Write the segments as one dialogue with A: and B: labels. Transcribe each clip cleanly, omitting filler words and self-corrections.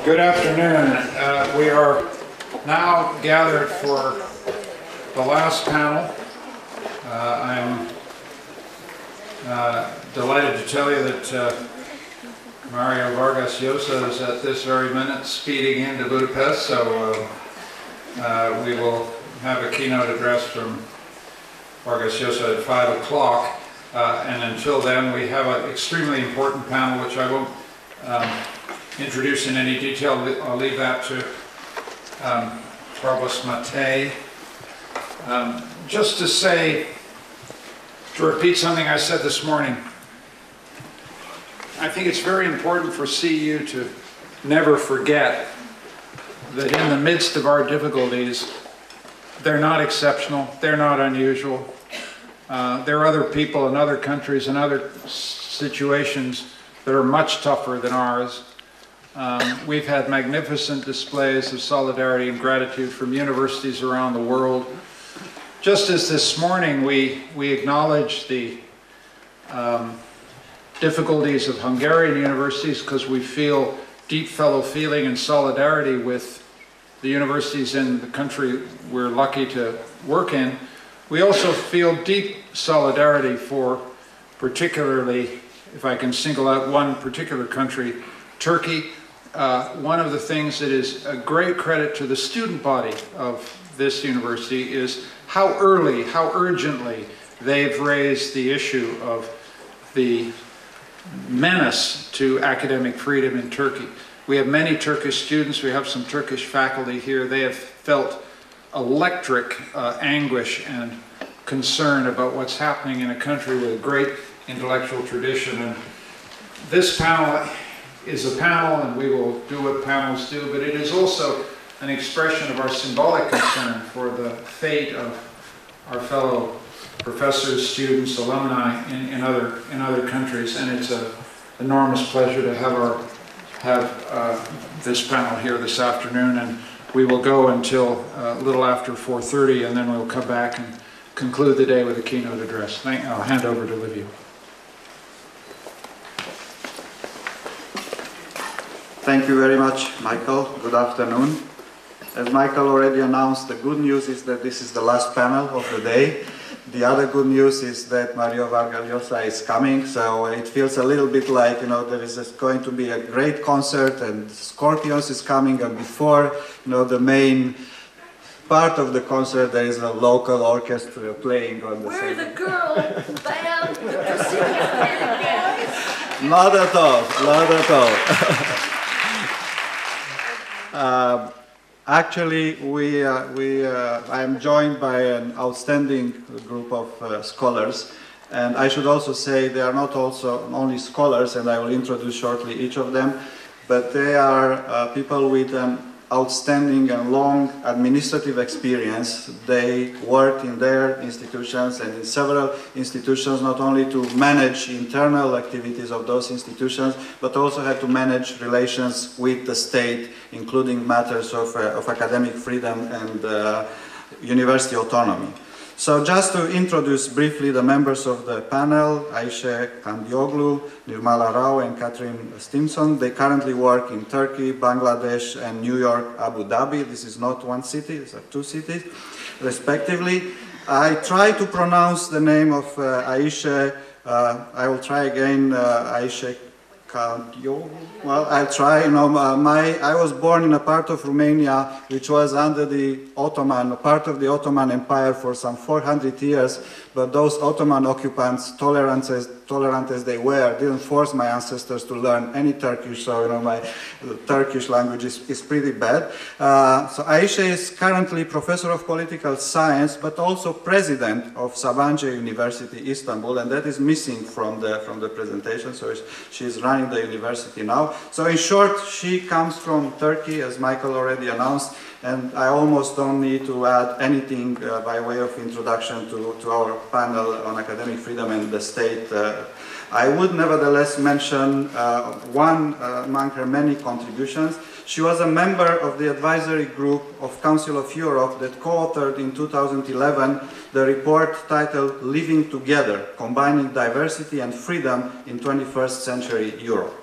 A: Good afternoon. We are now gathered for the last panel. I'm delighted to tell you that Mario Vargas Llosa is at this very minute speeding into Budapest, so we will have a keynote address from Vargas Llosa at 5 o'clock. And until then, we have an extremely important panel, which I won't introduce in any detail. I'll leave that to Provost Mate. Just to say, to repeat something I said this morning, I think it's very important for CEU to never forget that in the midst of our difficulties, they're not exceptional, they're not unusual. There are other people in other countries and other situations that are much tougher than ours. We've had magnificent displays of solidarity and gratitude from universities around the world. Just as this morning we acknowledge the difficulties of Hungarian universities because we feel deep fellow feeling and solidarity with the universities in the country we're lucky to work in, we also feel deep solidarity for, particularly, if I can single out one particular country, Turkey. One of the things that is a great credit to the student body of this university is how early, how urgently they've raised the issue of the menace to academic freedom in Turkey. We have many Turkish students, we have some Turkish faculty here. They have felt electric anguish and concern about what's happening in a country with a great intellectual tradition. And this panel is a panel, and we will do what panels do, but it is also an expression of our symbolic concern for the fate of our fellow professors, students, alumni in other countries. And it's an enormous pleasure to have this panel here this afternoon, and we will go until a little after 4:30, and then we'll come back and conclude the day with a keynote address. I'll hand over to Livia.
B: Thank you very much, Michael. Good afternoon. As Michael already announced, the good news is that this is the last panel of the day. The other good news is that Mario Vargas Llosa is coming, so it feels a little bit like, there is going to be a great concert and Scorpions is coming, and before, the main part of the concert there is a local orchestra playing on the
C: Where the girl band, the boys?
B: Not at all, not at all. Actually, I am joined by an outstanding group of scholars, and I should also say they are not only scholars, and I will introduce shortly each of them, but they are people with an outstanding and long administrative experience. They worked in their institutions and in several institutions, not only to manage internal activities of those institutions, but also had to manage relations with the state, including matters of academic freedom and university autonomy. So just to introduce briefly the members of the panel, Ayşe Kandioglu, Nirmala Rao and Catherine Stimson. They currently work in Turkey, Bangladesh and New York, Abu Dhabi. This is not one city, these are two cities, respectively. I try to pronounce the name of Ayşe. I will try again, Ayşe Kandioglu. Well, I'll try. I was born in a part of Romania which was under the part of the Ottoman Empire for some 400 years, but those Ottoman occupants, tolerant as they were, didn't force my ancestors to learn any Turkish, so my Turkish language is pretty bad. So Ayşe is currently professor of political science, but also president of Sabancı University, Istanbul, and that is missing from the presentation, so she's running the university now. So in short, she comes from Turkey, as Michael already announced, and I almost don't need to add anything by way of introduction to our panel on academic freedom and the state. I would nevertheless mention one among her many contributions. She was a member of the advisory group of Council of Europe that co-authored in 2011 the report titled Living Together, Combining Diversity and Freedom in 21st Century Europe.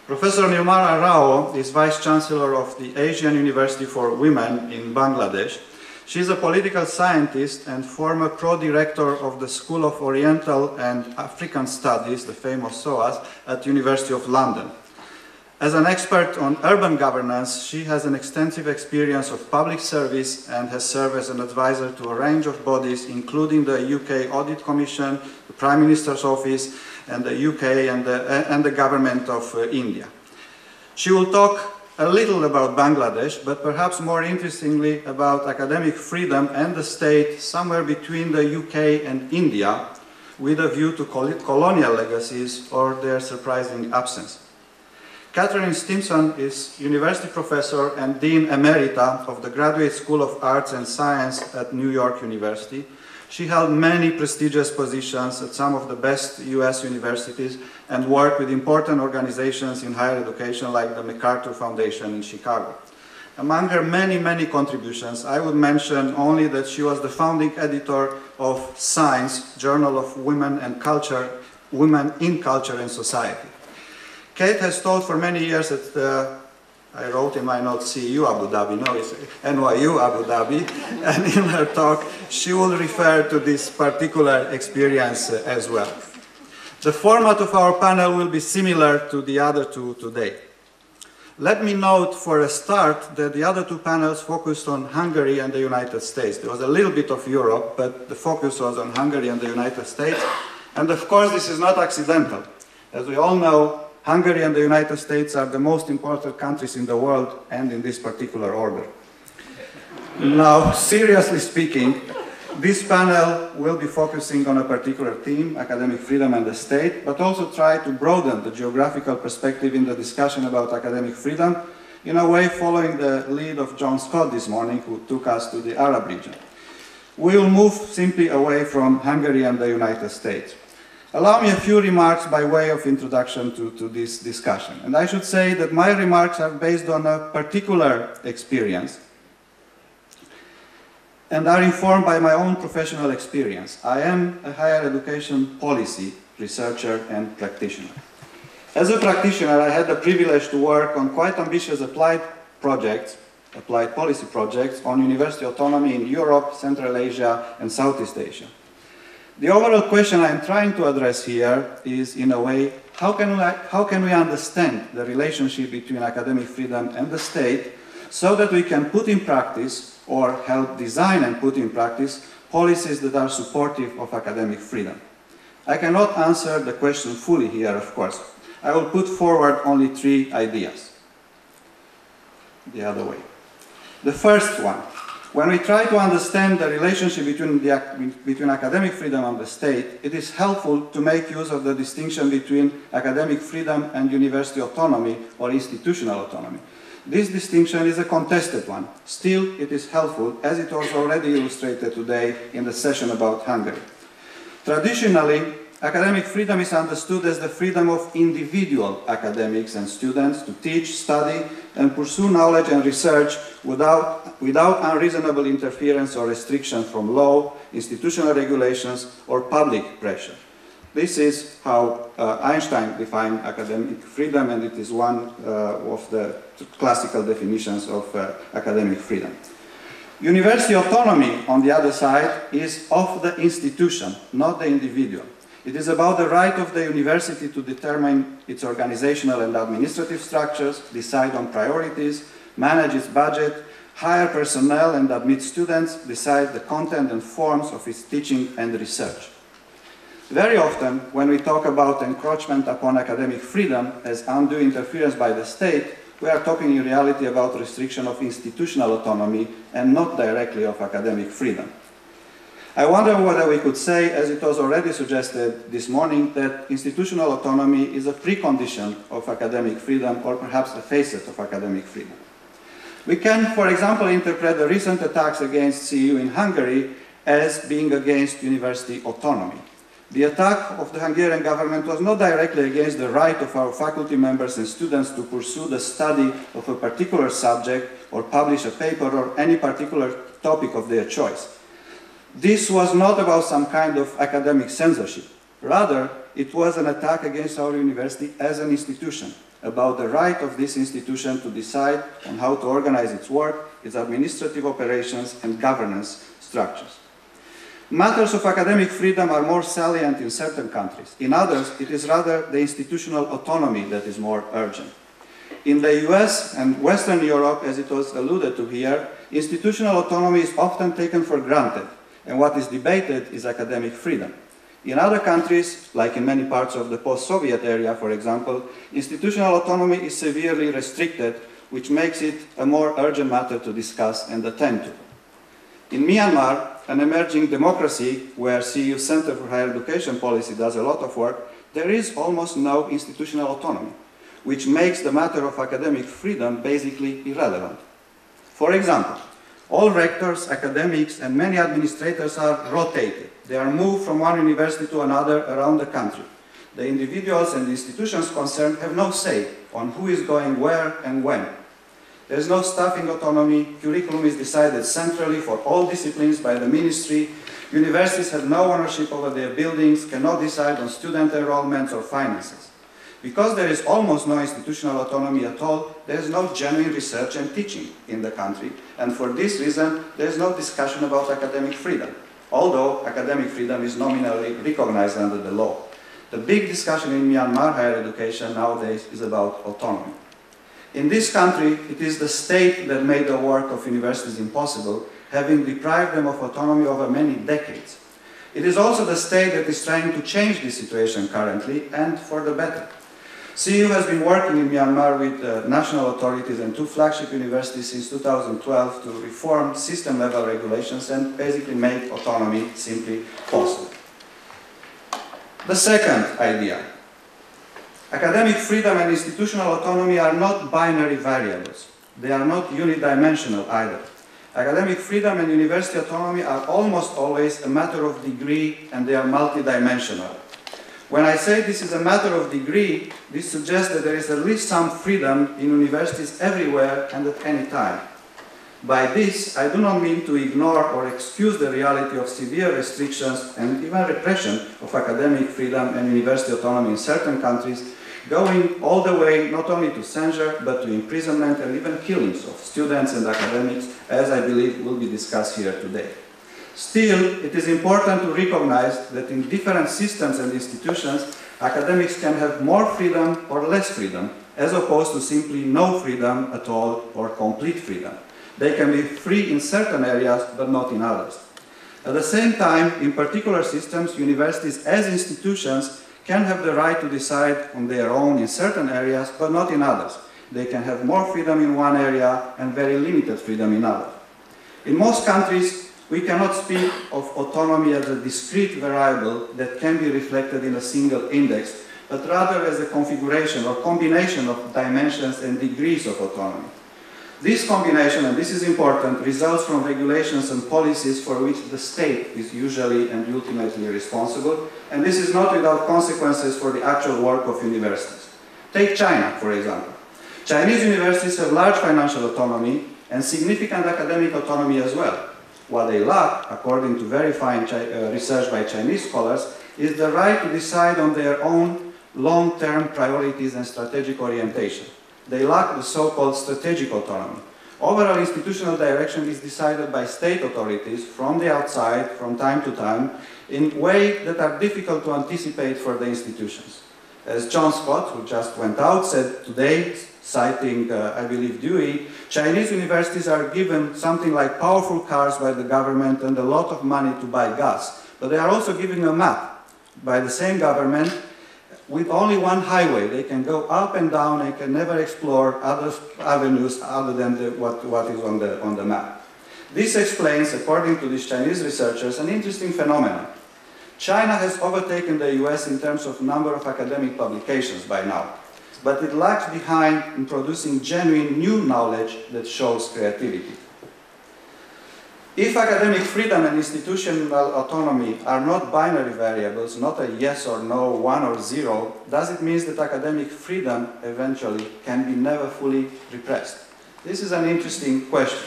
B: Professor Nirmala Rao is Vice Chancellor of the Asian University for Women in Bangladesh. She is a political scientist and former pro-director of the School of Oriental and African Studies, the famous SOAS, at the University of London. As an expert on urban governance, she has an extensive experience of public service and has served as an advisor to a range of bodies, including the UK Audit Commission, the Prime Minister's Office, and the UK and the government of India. She will talk a little about Bangladesh, but perhaps more interestingly about academic freedom and the state somewhere between the UK and India, with a view to colonial legacies or their surprising absence. Catherine Stimson is University Professor and Dean Emerita of the Graduate School of Arts and Science at New York University. She held many prestigious positions at some of the best US universities and worked with important organizations in higher education like the MacArthur Foundation in Chicago. Among her many contributions, I would mention only that she was the founding editor of Science, Journal of Women and Culture, Women in Culture and Society. Kate has taught for many years at I wrote in my notes CEU Abu Dhabi, no, it's NYU Abu Dhabi, and in her talk she will refer to this particular experience as well. The format of our panel will be similar to the other two today. Let me note for a start that the other two panels focused on Hungary and the United States. There was a little bit of Europe, but the focus was on Hungary and the United States. And of course this is not accidental. As we all know, Hungary and the United States are the most important countries in the world, and in this particular order. Now, seriously speaking, this panel will be focusing on a particular theme, academic freedom and the state, but also try to broaden the geographical perspective in the discussion about academic freedom, in a way following the lead of John Scott this morning, who took us to the Arab region. We will move simply away from Hungary and the United States. Allow me a few remarks by way of introduction to this discussion. And I should say that my remarks are based on a particular experience and are informed by my own professional experience. I am a higher education policy researcher and practitioner. As a practitioner, I had the privilege to work on quite ambitious applied policy projects on university autonomy in Europe, Central Asia, and Southeast Asia. The overall question I am trying to address here is, in a way, how can we understand the relationship between academic freedom and the state so that we can put in practice, or help design and put in practice, policies that are supportive of academic freedom? I cannot answer the question fully here, of course. I will put forward only three ideas. The other way. The first one. When we try to understand the relationship between academic freedom and the state, it is helpful to make use of the distinction between academic freedom and university autonomy or institutional autonomy. This distinction is a contested one. Still, it is helpful, as it was already illustrated today in the session about Hungary. Traditionally, academic freedom is understood as the freedom of individual academics and students to teach, study, and pursue knowledge and research without unreasonable interference or restriction from law, institutional regulations, or public pressure. This is how Einstein defined academic freedom, and it is one of the classical definitions of academic freedom. University autonomy, on the other side, is of the institution, not the individual. It is about the right of the university to determine its organizational and administrative structures, decide on priorities, manage its budget, hire personnel and admit students, decide the content and forms of its teaching and research. Very often, when we talk about encroachment upon academic freedom as undue interference by the state, we are talking in reality about restriction of institutional autonomy and not directly of academic freedom. I wonder whether we could say, as it was already suggested this morning, that institutional autonomy is a precondition of academic freedom, or perhaps a facet of academic freedom. We can, for example, interpret the recent attacks against CEU in Hungary as being against university autonomy. The attack of the Hungarian government was not directly against the right of our faculty members and students to pursue the study of a particular subject or publish a paper or any particular topic of their choice. This was not about some kind of academic censorship. Rather, it was an attack against our university as an institution. about the right of this institution to decide on how to organize its work, its administrative operations, and governance structures. Matters of academic freedom are more salient in certain countries. In others, it is rather the institutional autonomy that is more urgent. In the US and Western Europe, as it was alluded to here, institutional autonomy is often taken for granted, and what is debated is academic freedom. In other countries, like in many parts of the post-Soviet area, for example, institutional autonomy is severely restricted, which makes it a more urgent matter to discuss and attend to. In Myanmar, an emerging democracy where CEU Center for Higher Education Policy does a lot of work, there is almost no institutional autonomy, which makes the matter of academic freedom basically irrelevant. For example, all rectors, academics, and many administrators are rotated. They are moved from one university to another around the country. The individuals and the institutions concerned have no say on who is going where and when. There is no staffing autonomy. Curriculum is decided centrally for all disciplines by the ministry. Universities have no ownership over their buildings, cannot decide on student enrollments or finances. Because there is almost no institutional autonomy at all, there is no genuine research and teaching in the country, and for this reason, there is no discussion about academic freedom, although academic freedom is nominally recognized under the law. The big discussion in Myanmar higher education nowadays is about autonomy. In this country, it is the state that made the work of universities impossible, having deprived them of autonomy over many decades. It is also the state that is trying to change this situation currently, and for the better. CEU has been working in Myanmar with national authorities and 2 flagship universities since 2012 to reform system-level regulations and basically make autonomy simply possible. The second idea. Academic freedom and institutional autonomy are not binary variables. They are not unidimensional either. Academic freedom and university autonomy are almost always a matter of degree, and they are multidimensional. When I say this is a matter of degree, this suggests that there is at least some freedom in universities everywhere and at any time. By this, I do not mean to ignore or excuse the reality of severe restrictions and even repression of academic freedom and university autonomy in certain countries, going all the way not only to censure, but to imprisonment and even killings of students and academics, as I believe will be discussed here today. Still, it is important to recognize that in different systems and institutions, academics can have more freedom or less freedom, as opposed to simply no freedom at all or complete freedom. They can be free in certain areas, but not in others. At the same time, in particular systems, universities as institutions can have the right to decide on their own in certain areas, but not in others. They can have more freedom in one area and very limited freedom in others. In most countries, we cannot speak of autonomy as a discrete variable that can be reflected in a single index, but rather as a configuration or combination of dimensions and degrees of autonomy. This combination, and this is important, results from regulations and policies for which the state is usually and ultimately responsible, and this is not without consequences for the actual work of universities. Take China, for example. Chinese universities have large financial autonomy and significant academic autonomy as well. What they lack, according to verifying research by Chinese scholars, is the right to decide on their own long-term priorities and strategic orientation. They lack the so-called strategic autonomy. Overall institutional direction is decided by state authorities from the outside, from time to time, in ways that are difficult to anticipate for the institutions. As John Scott, who just went out, said today, citing, I believe, Dewey, Chinese universities are given something like powerful cars by the government and a lot of money to buy gas. But they are also given a map by the same government with only one highway. They can go up and down and can never explore other avenues other than what is on the map. This explains, according to these Chinese researchers, an interesting phenomenon. China has overtaken the US in terms of number of academic publications by now, but it lags behind in producing genuine new knowledge that shows creativity. If academic freedom and institutional autonomy are not binary variables, not a yes or no, 1 or 0, does it mean that academic freedom eventually can be never fully repressed? This is an interesting question.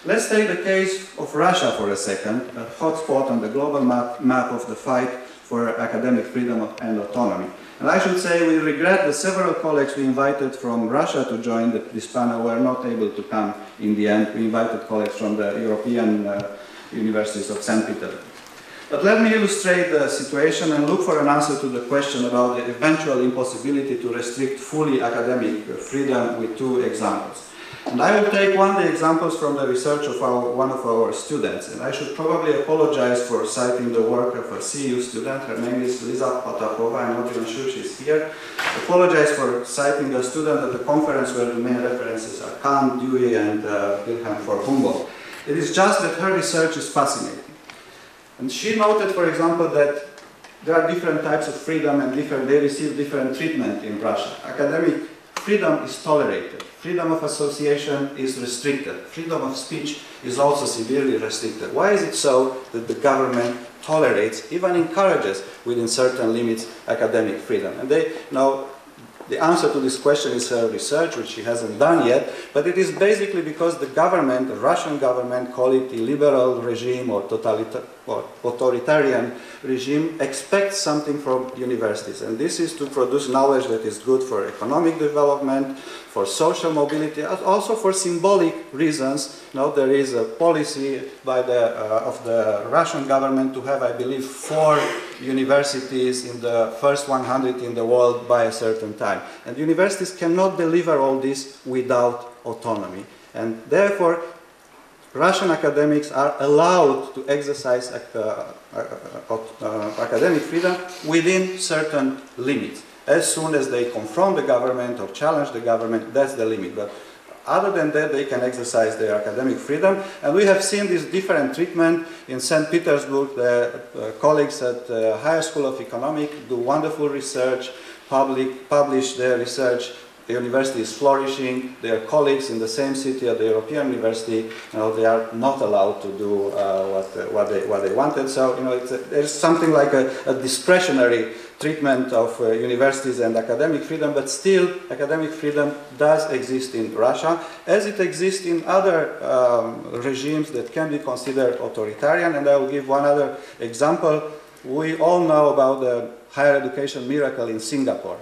B: Let's take the case of Russia for a second, a hotspot on the global map of the fight for academic freedom and autonomy. And I should say we regret that several colleagues we invited from Russia to join this panel were not able to come in the end. We invited colleagues from the European universities of St. Petersburg. But let me illustrate the situation and look for an answer to the question about the eventual impossibility to restrict fully academic freedom with two examples. And I will take one of the examples from the research of one of our students. And I should probably apologize for citing the work of a CEU student. Her name is Liza Patapova. I'm not even sure she's here. Apologize for citing a student at the conference where the main references are Kant, Dewey, and Wilhelm von Humboldt. It is just that her research is fascinating. And she noted, for example, that there are different types of freedom and they receive different treatment in Russia. Academic freedom is tolerated. Freedom of association is restricted. Freedom of speech is also severely restricted. Why is it so that the government tolerates, even encourages, within certain limits, academic freedom? And the answer to this question is her research, which she hasn't done yet, but it is basically because the government, the Russian government, call it the liberal regime or authoritarian regime, expects something from universities. And this is to produce knowledge that is good for economic development, for social mobility, also for symbolic reasons. Now there is a policy by of the Russian government to have, I believe, 4 universities in the first 100 in the world by a certain time. And universities cannot deliver all this without autonomy. And therefore, Russian academics are allowed to exercise academic freedom within certain limits. As soon as they confront the government or challenge the government, that's the limit. But other than that, they can exercise their academic freedom. And we have seen this different treatment in St. Petersburg. The colleagues at the Higher School of Economics do wonderful research, publish their research. The university is flourishing. Their colleagues in the same city at the European University, they are not allowed to do what they wanted. So, there's something like a discretionary treatment of universities and academic freedom, but still academic freedom does exist in Russia, as it exists in other regimes that can be considered authoritarian. And I will give one other example. We all know about the higher education miracle in Singapore.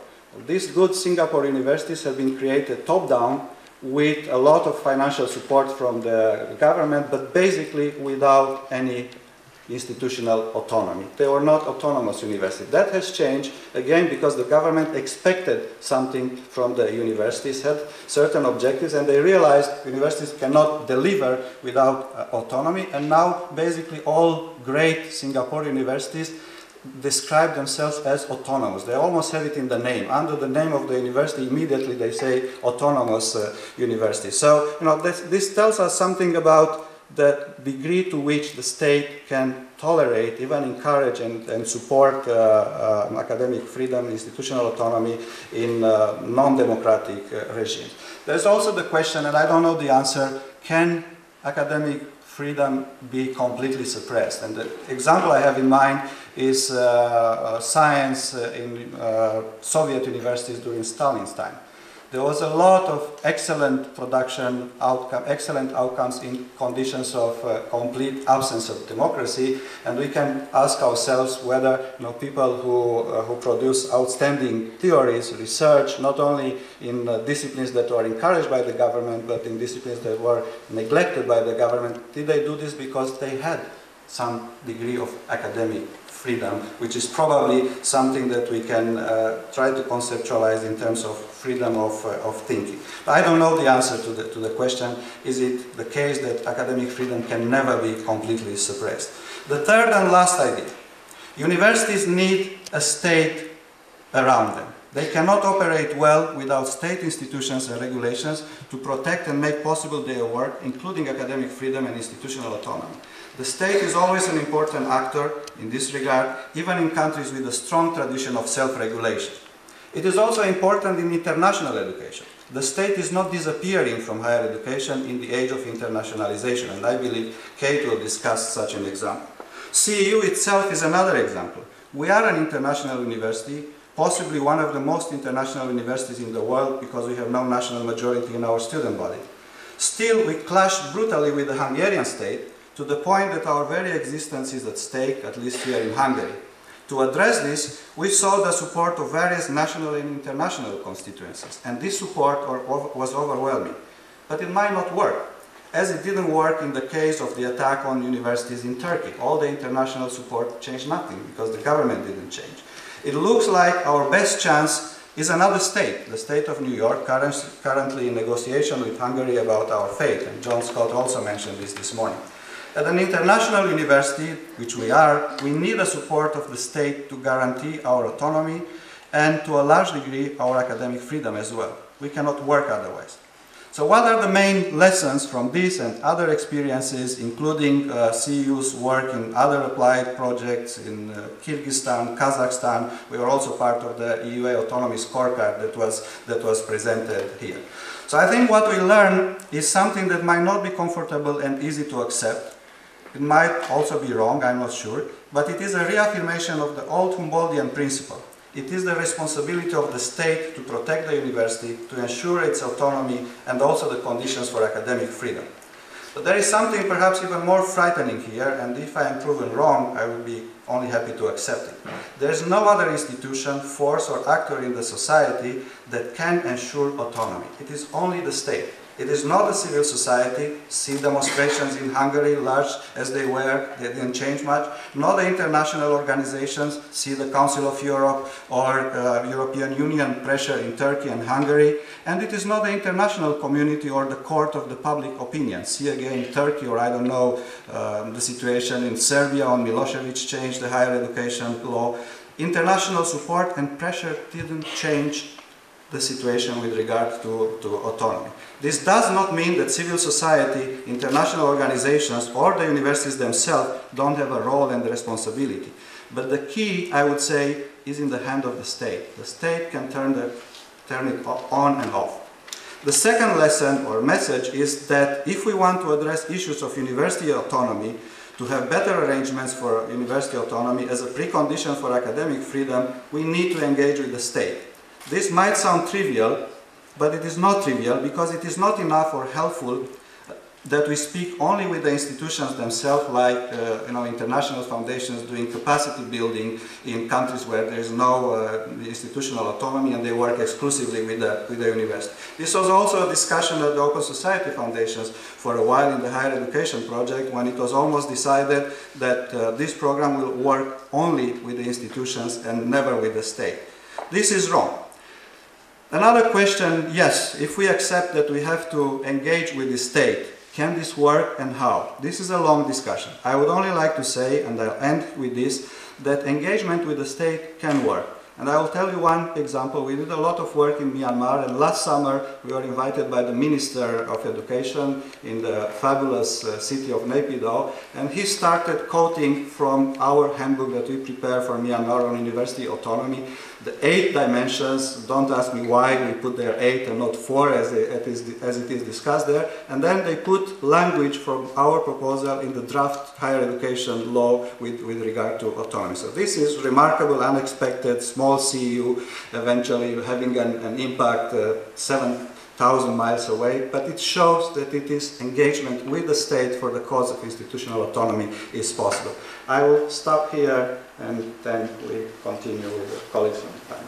B: These good Singapore universities have been created top-down with a lot of financial support from the government, but basically without any institutional autonomy. They were not autonomous universities. That has changed, again, because the government expected something from the universities, had certain objectives, and they realized universities cannot deliver without autonomy, and now basically all great Singapore universities describe themselves as autonomous. They almost have it in the name. Under the name of the university, immediately they say autonomous university. So, this tells us something about the degree to which the state can tolerate, even encourage and support academic freedom, institutional autonomy in non-democratic regimes. There's also the question, and I don't know the answer, can academic freedom be completely suppressed? And the example I have in mind is science in Soviet universities during Stalin's time. There was a lot of excellent production excellent outcomes in conditions of complete absence of democracy, and we can ask ourselves whether people who produce outstanding theories, research, not only in disciplines that were encouraged by the government, but in disciplines that were neglected by the government, did they do this because they had some degree of academic freedom, which is probably something that we can try to conceptualize in terms of freedom of thinking. But I don't know the answer to the question, is it the case that academic freedom can never be completely suppressed? The third and last idea, universities need a state around them. They cannot operate well without state institutions and regulations to protect and make possible their work, including academic freedom and institutional autonomy. The state is always an important actor in this regard, even in countries with a strong tradition of self-regulation. It is also important in international education. The state is not disappearing from higher education in the age of internationalization, and I believe Kate will discuss such an example. CEU itself is another example. We are an international university, possibly one of the most international universities in the world because we have no national majority in our student body. Still, we clashed brutally with the Hungarian state to the point that our very existence is at stake, at least here in Hungary. To address this, we sought the support of various national and international constituencies, and this support was overwhelming. But it might not work, as it didn't work in the case of the attack on universities in Turkey. All the international support changed nothing, because the government didn't change. It looks like our best chance is another state, the state of New York, currently in negotiation with Hungary about our fate, and John Scott also mentioned this morning. At an international university, which we are, we need the support of the state to guarantee our autonomy and to a large degree our academic freedom as well. We cannot work otherwise. So what are the main lessons from this and other experiences, including CEU's work in other applied projects in Kyrgyzstan, Kazakhstan? We are also part of the EUA autonomy scorecard that was presented here. So I think what we learn is something that might not be comfortable and easy to accept. It might also be wrong, I'm not sure, but it is a reaffirmation of the old Humboldtian principle. It is the responsibility of the state to protect the university, to ensure its autonomy, and also the conditions for academic freedom. But there is something perhaps even more frightening here, and if I am proven wrong, I will be only happy to accept it. There is no other institution, force, or actor in the society that can ensure autonomy. It is only the state. It is not the civil society. See demonstrations in Hungary, large as they were, they didn't change much. Not the international organizations. See the Council of Europe or European Union pressure in Turkey and Hungary. And it is not the international community or the court of the public opinion. See again Turkey, or I don't know, the situation in Serbia on Milosevic changed the higher education law. International support and pressure didn't change the situation with regard to autonomy. This does not mean that civil society, international organizations, or the universities themselves don't have a role and responsibility. But the key, I would say, is in the hand of the state. The state can turn it on and off. The second lesson or message is that if we want to address issues of university autonomy, to have better arrangements for university autonomy as a precondition for academic freedom, we need to engage with the state. This might sound trivial, but it is not trivial, because it is not enough or helpful that we speak only with the institutions themselves, like international foundations doing capacity building in countries where there is no institutional autonomy and they work exclusively with the university. This was also a discussion at the Open Society Foundations for a while in the higher education project, when it was almost decided that this program will work only with the institutions and never with the state. This is wrong. Another question, yes, if we accept that we have to engage with the state, can this work and how? This is a long discussion. I would only like to say, and I'll end with this, that engagement with the state can work. And I will tell you one example. We did a lot of work in Myanmar, and last summer we were invited by the Minister of Education in the fabulous city of Naypyidaw, and he started quoting from our handbook that we prepare for Myanmar on university autonomy, the 8 dimensions. Don't ask me why we put there 8 and not 4 as it is discussed there. And then they put language from our proposal in the draft higher education law with regard to autonomy. So this is remarkable, unexpected, small CEU, eventually having an impact 7,000 miles away. But it shows that it is engagement with the state for the cause of institutional autonomy is possible. I will stop here, and then we continue with the colleagues from the time.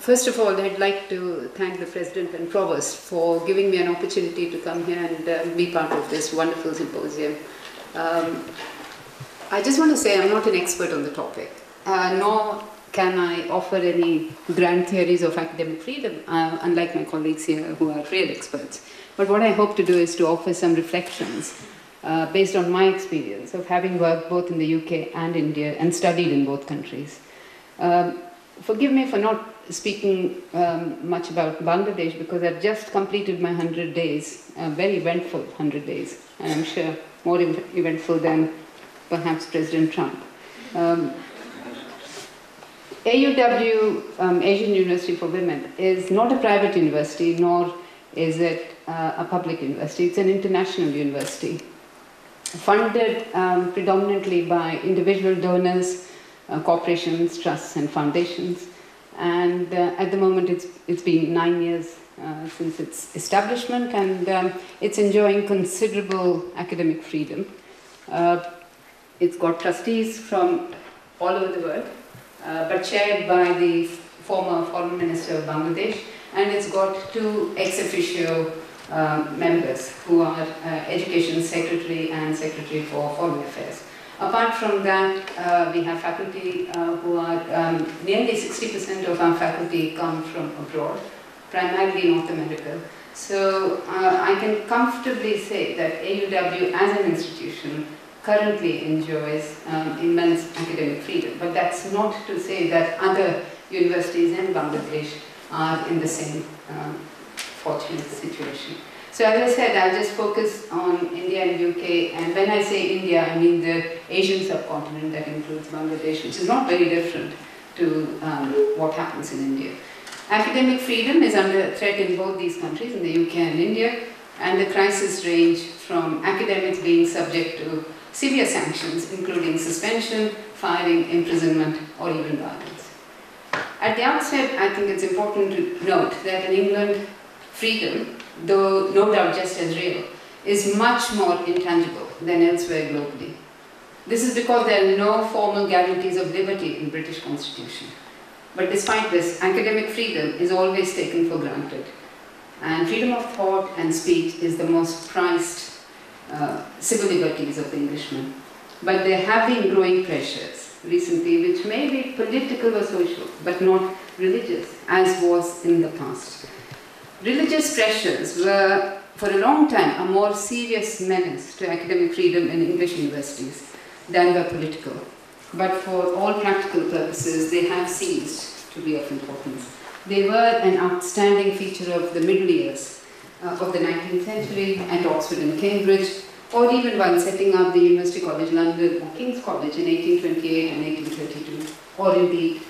D: First of all, I'd like to thank the President and Provost for giving me an opportunity to come here and be part of this wonderful symposium. I just want to say I'm not an expert on the topic, nor can I offer any grand theories of academic freedom, unlike my colleagues here who are real experts. But what I hope to do is to offer some reflections based on my experience of having worked both in the UK and India and studied in both countries. Forgive me for not speaking much about Bangladesh, because I've just completed my 100 days, a very eventful 100 days, and I'm sure more eventful than perhaps President Trump. AUW, Asian University for Women, is not a private university, nor is it a public university. It's an international university. funded predominantly by individual donors, corporations, trusts and foundations. And at the moment it's been 9 years since its establishment, and it's enjoying considerable academic freedom. It's got trustees from all over the world, but chaired by the former Foreign Minister of Bangladesh, and it's got 2 ex officio members who are Education Secretary and Secretary for Foreign Affairs. Apart from that, we have faculty who are, nearly 60% of our faculty come from abroad, primarily North America. So I can comfortably say that AUW as an institution currently enjoys immense academic freedom. But that's not to say that other universities in Bangladesh are in the same fortunate situation. So as I said, I'll just focus on India and UK, and when I say India, I mean the Asian subcontinent that includes Bangladesh, which is not very different to what happens in India. Academic freedom is under threat in both these countries, in the UK and India, and the crises range from academics being subject to severe sanctions, including suspension, firing, imprisonment, or even violence. At the outset, I think it's important to note that in England, freedom, though no doubt just as real, is much more intangible than elsewhere globally. This is because there are no formal guarantees of liberty in British Constitution. But despite this, academic freedom is always taken for granted. And freedom of thought and speech is the most prized civil liberties of the Englishman. But there have been growing pressures recently which may be political or social, but not religious, as was in the past. Religious pressures were, for a long time, a more serious menace to academic freedom in English universities than were political. But for all practical purposes, they have ceased to be of importance. They were an outstanding feature of the middle years of the 19th century at Oxford and Cambridge, or even while setting up the University College London or King's College in 1828 and 1832, or indeed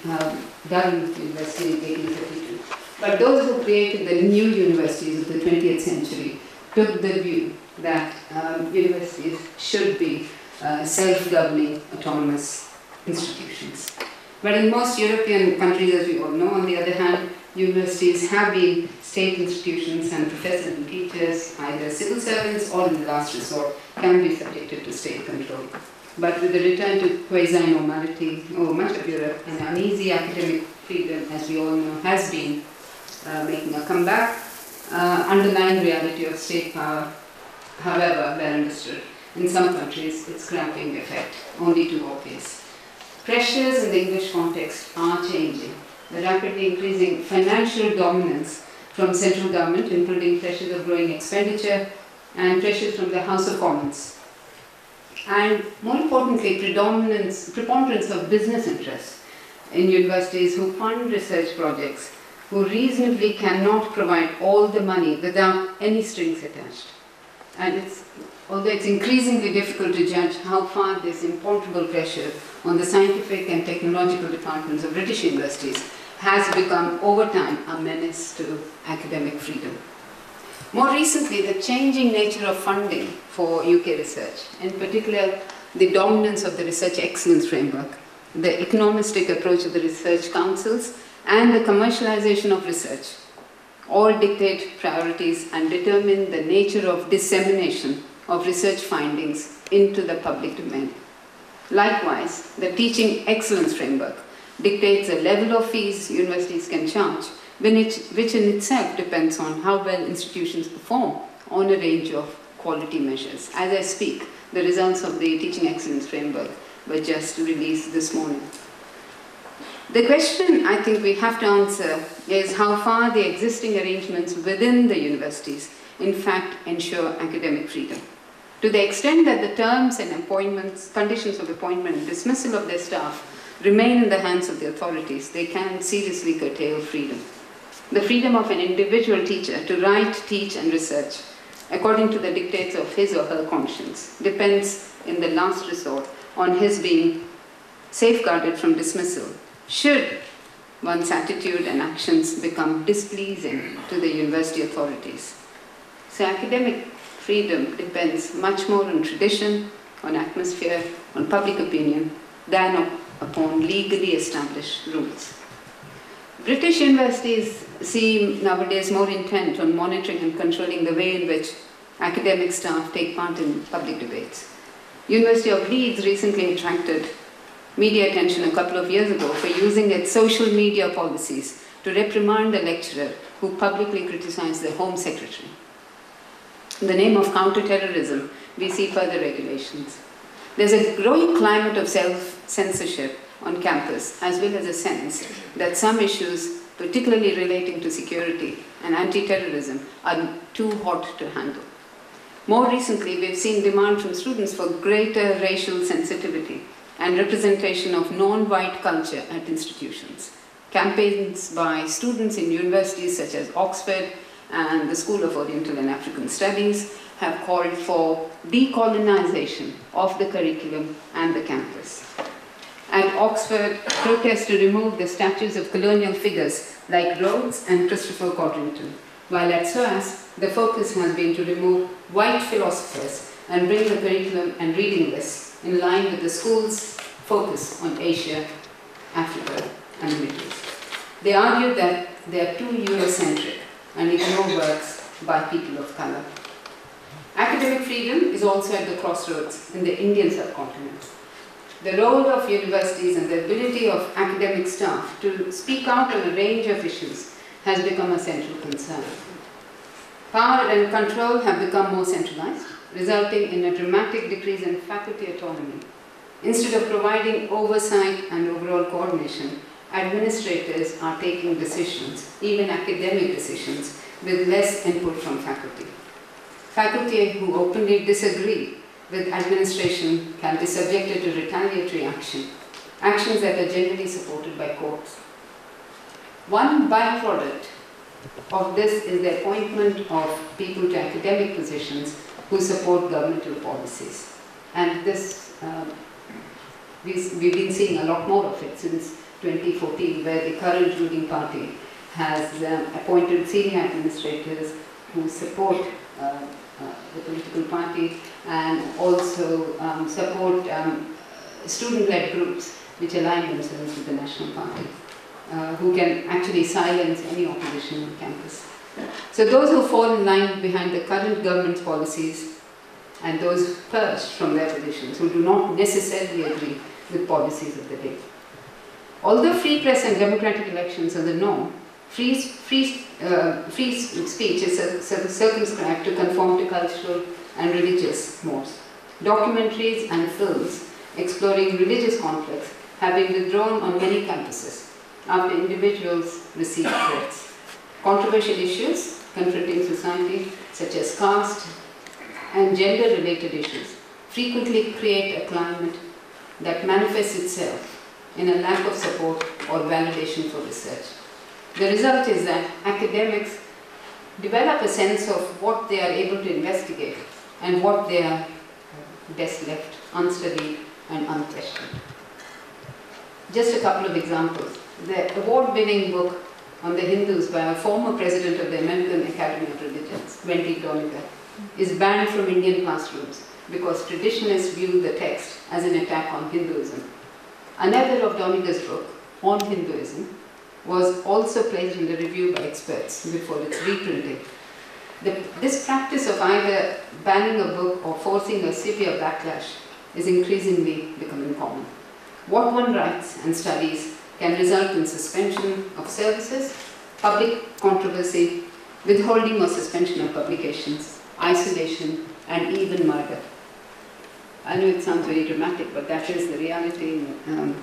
D: Durham University in 1832. But those who created the new universities of the 20th century took the view that universities should be self-governing, autonomous institutions. But in most European countries, as we all know, on the other hand, universities have been state institutions, and professors and teachers, either civil servants or in the last resort, can be subjected to state control. But with the return to quasi-normality over much of Europe, an uneasy academic freedom, as we all know, has been making a comeback. Underlying reality of state power, however, well understood. In some countries, its cramping effect only too obvious. Pressures in the English context are changing. The rapidly increasing financial dominance from central government, including pressures of growing expenditure and pressures from the House of Commons. And more importantly, preponderance of business interests in universities who fund research projects, who reasonably cannot provide all the money without any strings attached. And although it's increasingly difficult to judge how far this imponderable pressure on the scientific and technological departments of British universities has become, over time, a menace to academic freedom. More recently, the changing nature of funding for UK research, in particular the dominance of the research excellence framework, the economistic approach of the research councils, and the commercialization of research, all dictate priorities and determine the nature of dissemination of research findings into the public domain. Likewise, the teaching excellence framework dictates the level of fees universities can charge, which in itself depends on how well institutions perform on a range of quality measures. As I speak, the results of the teaching excellence framework were just released this morning. The question I think we have to answer is how far the existing arrangements within the universities in fact ensure academic freedom. To the extent that the terms and appointments, conditions of appointment and dismissal of their staff remain in the hands of the authorities, they can seriously curtail freedom. The freedom of an individual teacher to write, teach and research according to the dictates of his or her conscience depends in the last resort on his being safeguarded from dismissal should one's attitude and actions become displeasing to the university authorities. So academic freedom depends much more on tradition, on atmosphere, on public opinion, than upon legally established rules. British universities seem nowadays more intent on monitoring and controlling the way in which academic staff take part in public debates. University of Leeds recently attracted media attention a couple of years ago for using its social media policies to reprimand a lecturer who publicly criticized the Home Secretary. In the name of counter-terrorism, we see further regulations. There's a growing climate of self-censorship on campus, as well as a sense that some issues, particularly relating to security and anti-terrorism, are too hot to handle. More recently, we've seen demand from students for greater racial sensitivity and representation of non-white culture at institutions. Campaigns by students in universities such as Oxford and the School of Oriental and African Studies have called for decolonization of the curriculum and the campus. At Oxford, protests to remove the statues of colonial figures like Rhodes and Christopher Codrington, while at SOAS, the focus has been to remove white philosophers and bring the curriculum and reading lists in line with the school's focus on Asia, Africa, and the Middle East. They argue that they are too Eurocentric and ignore works by people of color. Academic freedom is also at the crossroads in the Indian subcontinent. The role of universities and the ability of academic staff to speak out on a range of issues has become a central concern. Power and control have become more centralized, resulting in a dramatic decrease in faculty autonomy. Instead of providing oversight and overall coordination, administrators are taking decisions, even academic decisions, with less input from faculty. Faculty who openly disagree with administration can be subjected to retaliatory action, actions that are generally supported by courts. One byproduct of this is the appointment of people to academic positions who support governmental policies. And this, we've been seeing a lot more of it since 2014, where the current ruling party has appointed senior administrators who support the political party and also support student-led groups which align themselves with the national party, who can actually silence any opposition on campus. So those who fall in line behind the current government's policies and those purged from their positions who do not necessarily agree with policies of the day. Although free press and democratic elections are the norm, free speech is circumscribed to conform to cultural and religious mores. Documentaries and films exploring religious conflicts have been withdrawn on many campuses after individuals received threats. Controversial issues confronting society, such as caste and gender-related issues, frequently create a climate that manifests itself in a lack of support or validation for research. The result is that academics develop a sense of what they are able to investigate and what they are best left unstudied and unquestioned. Just a couple of examples. The award-winning book on the Hindus by a former president of the American Academy of Religions, Wendy Doniger, is banned from Indian classrooms because traditionalists view the text as an attack on Hinduism. Another of Doniger's book, on Hinduism, was also placed under review by experts before its reprinting. This practice of either banning a book or forcing a severe backlash is increasingly becoming common. What one writes and studies can result in suspension of services, public controversy, withholding or suspension of publications, isolation, and even murder. I know it sounds very dramatic, but that is the reality in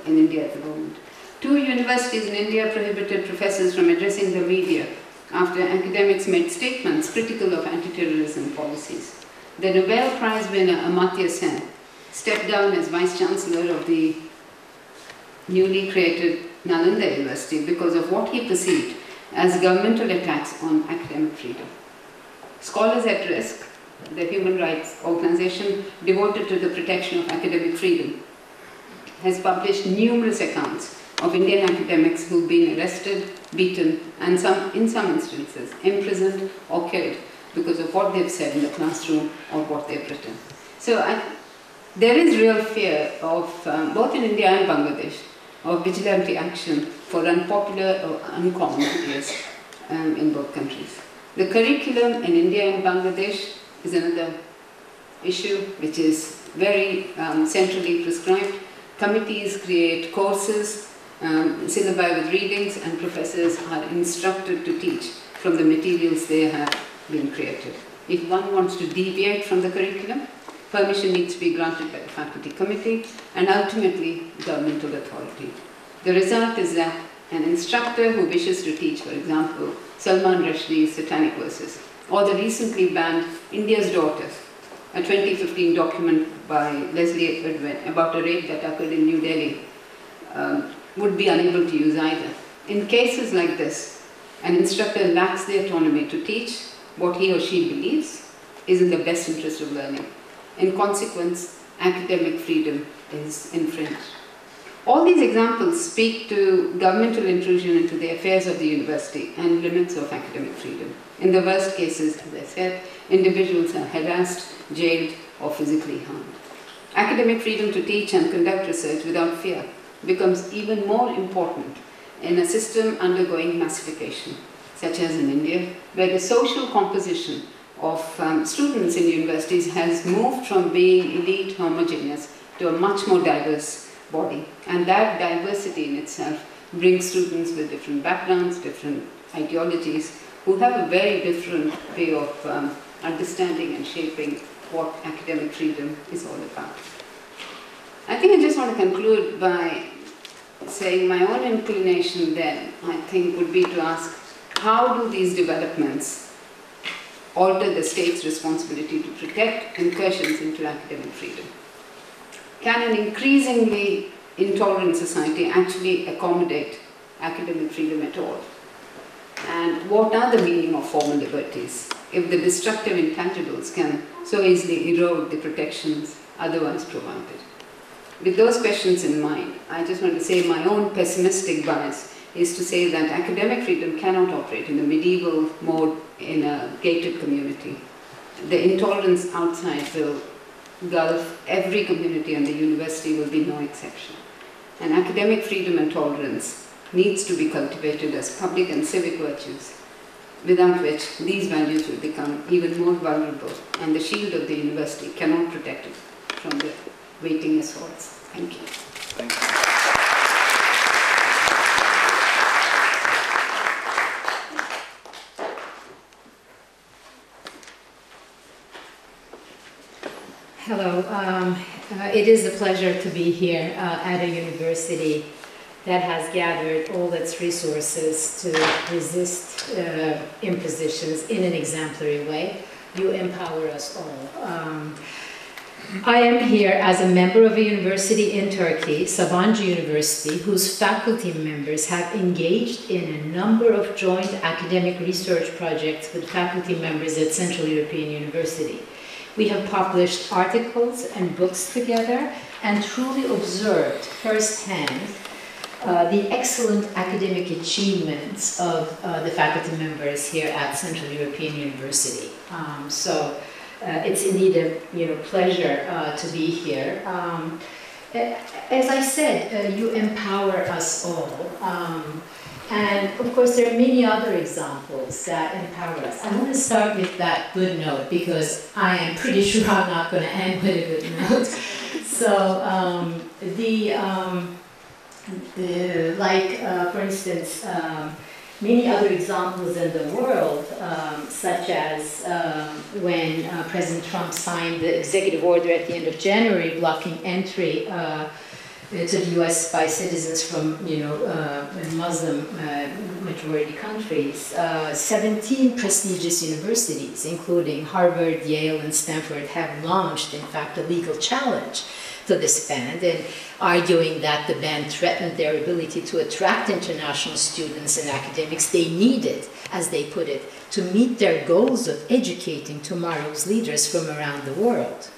D: India at the moment. 2 universities in India prohibited professors from addressing the media after academics made statements critical of anti-terrorism policies. The Nobel Prize winner Amartya Sen stepped down as Vice-Chancellor of the newly created Nalanda University because of what he perceived as governmental attacks on academic freedom. Scholars at Risk, the human rights organization devoted to the protection of academic freedom, has published numerous accounts of Indian academics who've been arrested, beaten, and in some instances imprisoned or killed because of what they've said in the classroom or what they've written. So there is real fear of, both in India and Bangladesh, of vigilante action for unpopular or uncommon ideas in both countries. The curriculum in India and Bangladesh is another issue which is very centrally prescribed. Committees create courses, syllabi with readings, and professors are instructed to teach from the materials they have been created. If one wants to deviate from the curriculum, permission needs to be granted by the faculty committee and ultimately governmental authority. The result is that an instructor who wishes to teach, for example, Salman Rushdie's Satanic Verses, or the recently banned India's Daughters, a 2015 document by Leslie Edwin about a rape that occurred in New Delhi, would be unable to use either. In cases like this, an instructor lacks the autonomy to teach what he or she believes is in the best interest of learning. In consequence, academic freedom is infringed. All these examples speak to governmental intrusion into the affairs of the university and limits of academic freedom. In the worst cases, as I said, individuals are harassed, jailed, or physically harmed. Academic freedom to teach and conduct research without fear becomes even more important in a system undergoing massification, such as in India, where the social composition of students in universities has moved from being elite, homogeneous, to a much more diverse body. And that diversity in itself brings students with different backgrounds, different ideologies, who have a very different way of understanding and shaping what academic freedom is all about. I think I just want to conclude by saying my own inclination then, I think, would be to ask, how do these developments alter the state's responsibility to protect incursions into academic freedom? Can an increasingly intolerant society actually accommodate academic freedom at all? And what are the meaning of formal liberties if the destructive intangibles can so easily erode the protections otherwise provided? With those questions in mind, I just want to say my own pessimistic bias is to say that academic freedom cannot operate in a medieval mode in a gated community. The intolerance outside will engulf every community, and the university will be no exception. And academic freedom and tolerance needs to be cultivated as public and civic virtues, without which these values will become even more vulnerable, and the shield of the university cannot protect it from the waiting assaults. Thank you.
A: Thank you.
E: Hello. It is a pleasure to be here at a university that has gathered all its resources to resist impositions in an exemplary way. You empower us all. I am here as a member of a university in Turkey, Sabancı University, whose faculty members have engaged in a number of joint academic research projects with faculty members at Central European University. We have published articles and books together and truly observed firsthand the excellent academic achievements of the faculty members here at Central European University. It's indeed a pleasure to be here. As I said, you empower us all. And of course, there are many other examples that empower us. I want to start with that good note because I am pretty sure I'm not going to end with a good note. So, for instance, many other examples in the world, such as when President Trump signed the executive order at the end of January blocking entry to the U.S. by citizens from, Muslim majority countries. 17 prestigious universities, including Harvard, Yale, and Stanford, have launched, in fact, a legal challenge to this ban, and arguing that the ban threatened their ability to attract international students and academics they needed, as they put it, to meet their goals of educating tomorrow's leaders from around the world.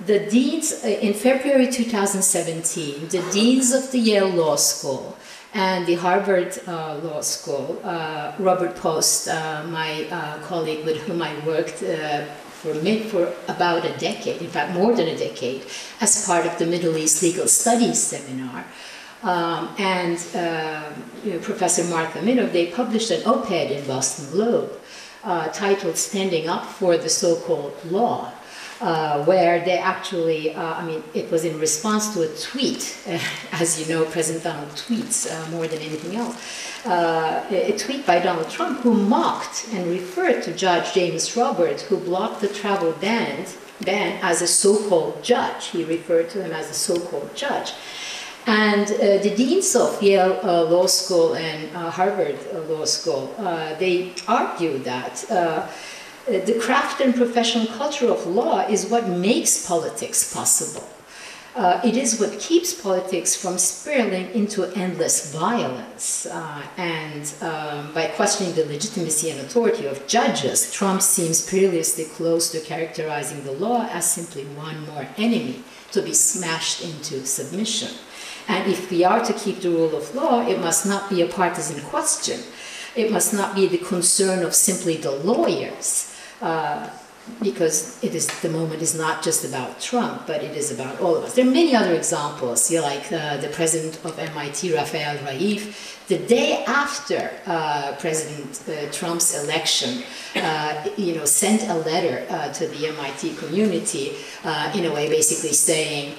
E: The deans, in February 2017, the deans of the Yale Law School And the Harvard Law School, Robert Post, my colleague with whom I worked for about a decade, in fact more than a decade, as part of the Middle East Legal Studies seminar, Professor Mark Aminov, they published an op-ed in Boston Globe titled "Standing Up for the So-Called Law," where they actually, it was in response to a tweet. As you know, President Donald tweets more than anything else. A tweet by Donald Trump, who mocked and referred to Judge James Roberts, who blocked the travel ban as a so-called judge. He referred to him as a so-called judge. And the deans of Yale Law School and Harvard Law School, they argue that the craft and professional culture of law is what makes politics possible. It is what keeps politics from spiraling into endless violence. By questioning the legitimacy and authority of judges, Trump seems perilously close to characterizing the law as simply one more enemy to be smashed into submission. And if we are to keep the rule of law, it must not be a partisan question. It must not be the concern of simply the lawyers. Because the moment is not just about Trump, but it is about all of us. There are many other examples, like the president of MIT, Rafael Raif, the day after President Trump's election, sent a letter to the MIT community, in a way basically saying,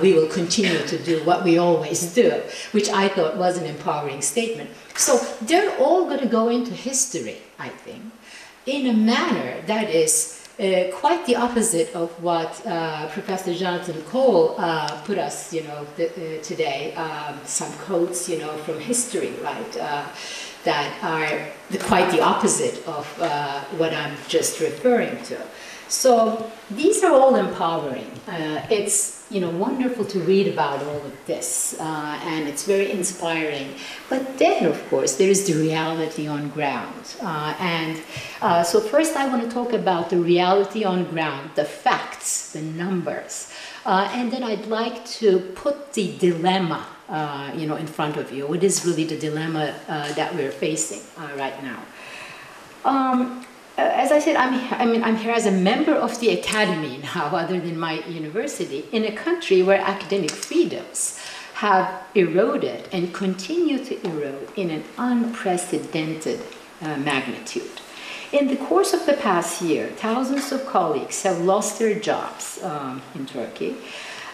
E: we will continue to do what we always do, which I thought was an empowering statement. So they're all going to go into history, I think, in a manner that is quite the opposite of what Professor Jonathan Cole put us, today. Some quotes, from history, right, that are quite the opposite of what I'm just referring to. So these are all empowering. It's wonderful to read about all of this, and it's very inspiring. But then, of course, there is the reality on ground. So first I want to talk about the reality on ground, the facts, the numbers. And then I'd like to put the dilemma, in front of you. What is really the dilemma that we're facing right now? As I said, I'm here as a member of the academy now, other than my university, in a country where academic freedoms have eroded and continue to erode in an unprecedented magnitude. In the course of the past year, thousands of colleagues have lost their jobs in Turkey.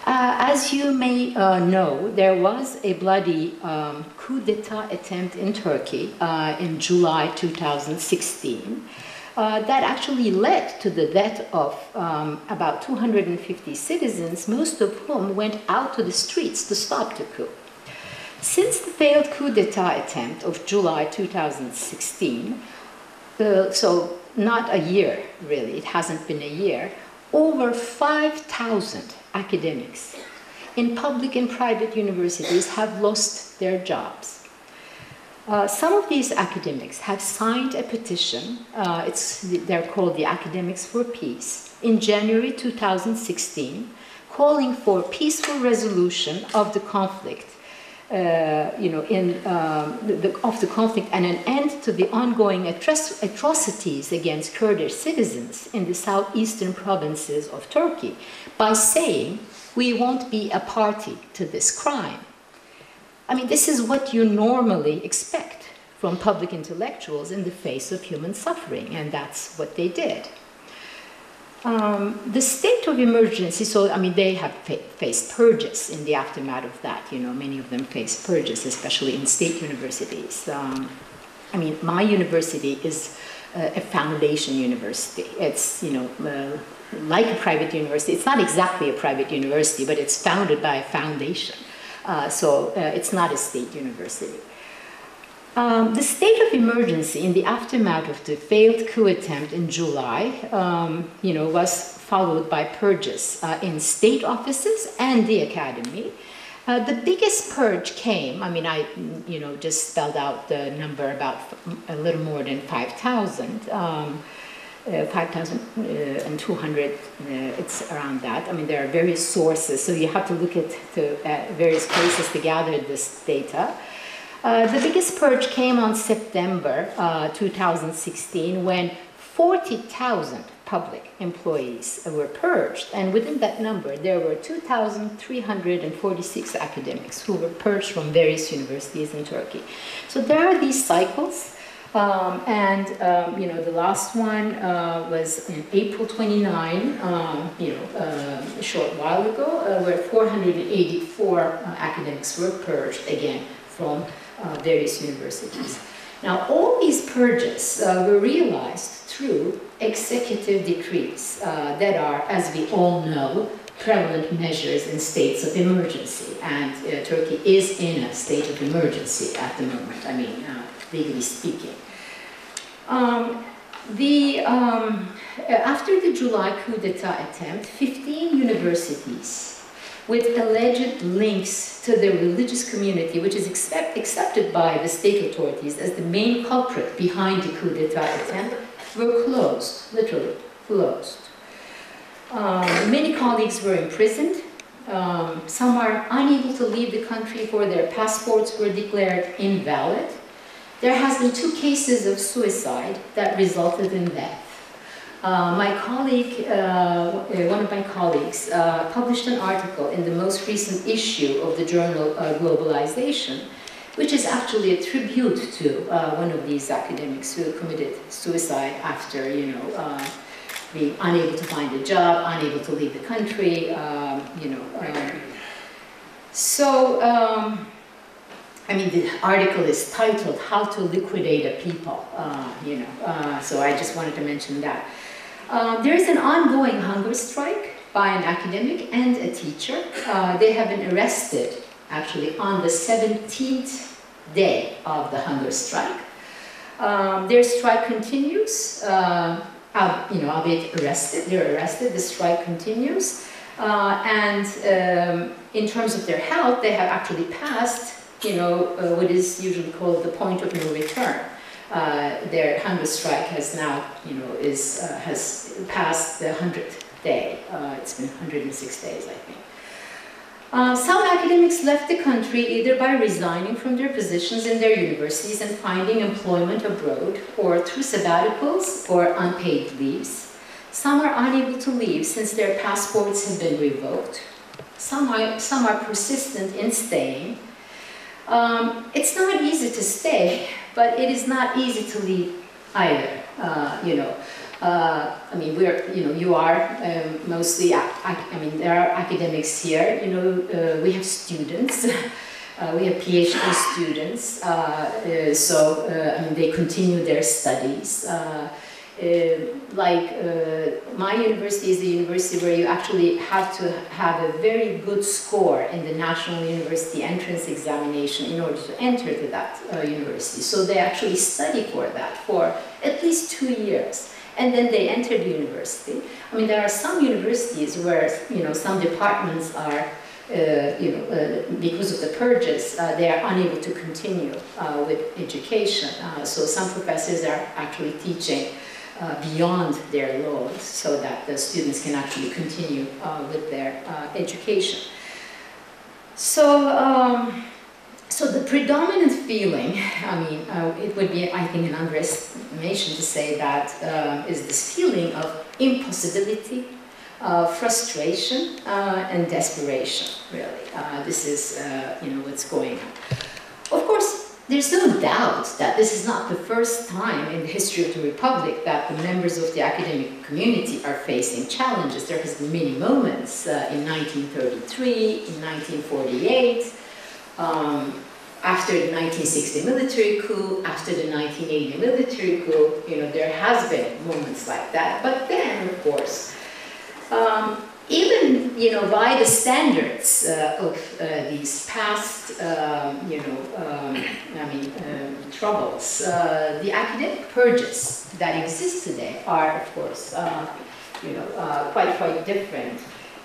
E: As you may know, there was a bloody coup d'etat attempt in Turkey in July 2016. That actually led to the death of about 250 citizens, most of whom went out to the streets to stop the coup. Since the failed coup d'etat attempt of July 2016, so not a year really, it hasn't been a year, over 5,000 academics in public and private universities have lost their jobs. Some of these academics have signed a petition, they're called the Academics for Peace, in January 2016, calling for peaceful resolution of the conflict, of the conflict and an end to the ongoing atrocities against Kurdish citizens in the southeastern provinces of Turkey, by saying, we won't be a party to this crime. This is what you normally expect from public intellectuals in the face of human suffering, and that's what they did. The state of emergency, they have faced purges in the aftermath of that. Many of them faced purges, especially in state universities. My university is a foundation university. It's, like a private university. It's not exactly a private university, but it's founded by a foundation. So it's not a state university. The state of emergency in the aftermath of the failed coup attempt in July, was followed by purges in state offices and the academy. The biggest purge came, I just spelled out the number, about a little more than 5,000. 5,200, it's around that. There are various sources, so you have to look at various places to gather this data. The biggest purge came on September 2016 when 40,000 public employees were purged, and within that number there were 2,346 academics who were purged from various universities in Turkey. So there are these cycles, the last one was in April 29, a short while ago, where 484 academics were purged again from various universities. Now, all these purges were realized through executive decrees that are, as we all know, prevalent measures in states of emergency. And Turkey is in a state of emergency at the moment, legally speaking. After the July coup d'etat attempt, 15 universities with alleged links to the religious community, which is accepted by the state authorities as the main culprit behind the coup d'etat attempt, were closed, literally closed. Many colleagues were imprisoned. Some are unable to leave the country, for their passports were declared invalid. There has been 2 cases of suicide that resulted in death. My colleague, one of my colleagues, published an article in the most recent issue of the journal Globalization, which is actually a tribute to one of these academics who committed suicide after, being unable to find a job, unable to leave the country, the article is titled "How to Liquidate a People," so I just wanted to mention that. There is an ongoing hunger strike by an academic and a teacher. They have been arrested, actually, on the 17th day of the hunger strike. Their strike continues, albeit arrested. They're arrested, the strike continues. In terms of their health, they have actually passed what is usually called the point of no return. Their hunger strike has now, has passed the 100th day. It's been 106 days, I think. Some academics left the country either by resigning from their positions in their universities and finding employment abroad, or through sabbaticals or unpaid leaves. Some are unable to leave since their passports have been revoked. Some are persistent in staying. It's not easy to stay, but it is not easy to leave either. You are mostly, there are academics here, we have students, we have PhD students, they continue their studies. My university is a university where you actually have to have a very good score in the National University Entrance Examination in order to enter to that university. So they actually study for that for at least 2 years. And then they enter the university. There are some universities where, some departments are, because of the purges, they are unable to continue with education. So some professors are actually teaching beyond their loads so that the students can actually continue with their education. So the predominant feeling, it would be, I think, an underestimation to say that is this feeling of impossibility, frustration, and desperation, really. This is, what's going on. Of course, there's no doubt that this is not the first time in the history of the Republic that the members of the academic community are facing challenges. There has been many moments in 1933, in 1948, after the 1960 military coup, after the 1980 military coup, there has been moments like that. But then, of course, even by the standards of these past, troubles, the academic purges that exist today are, of course, quite different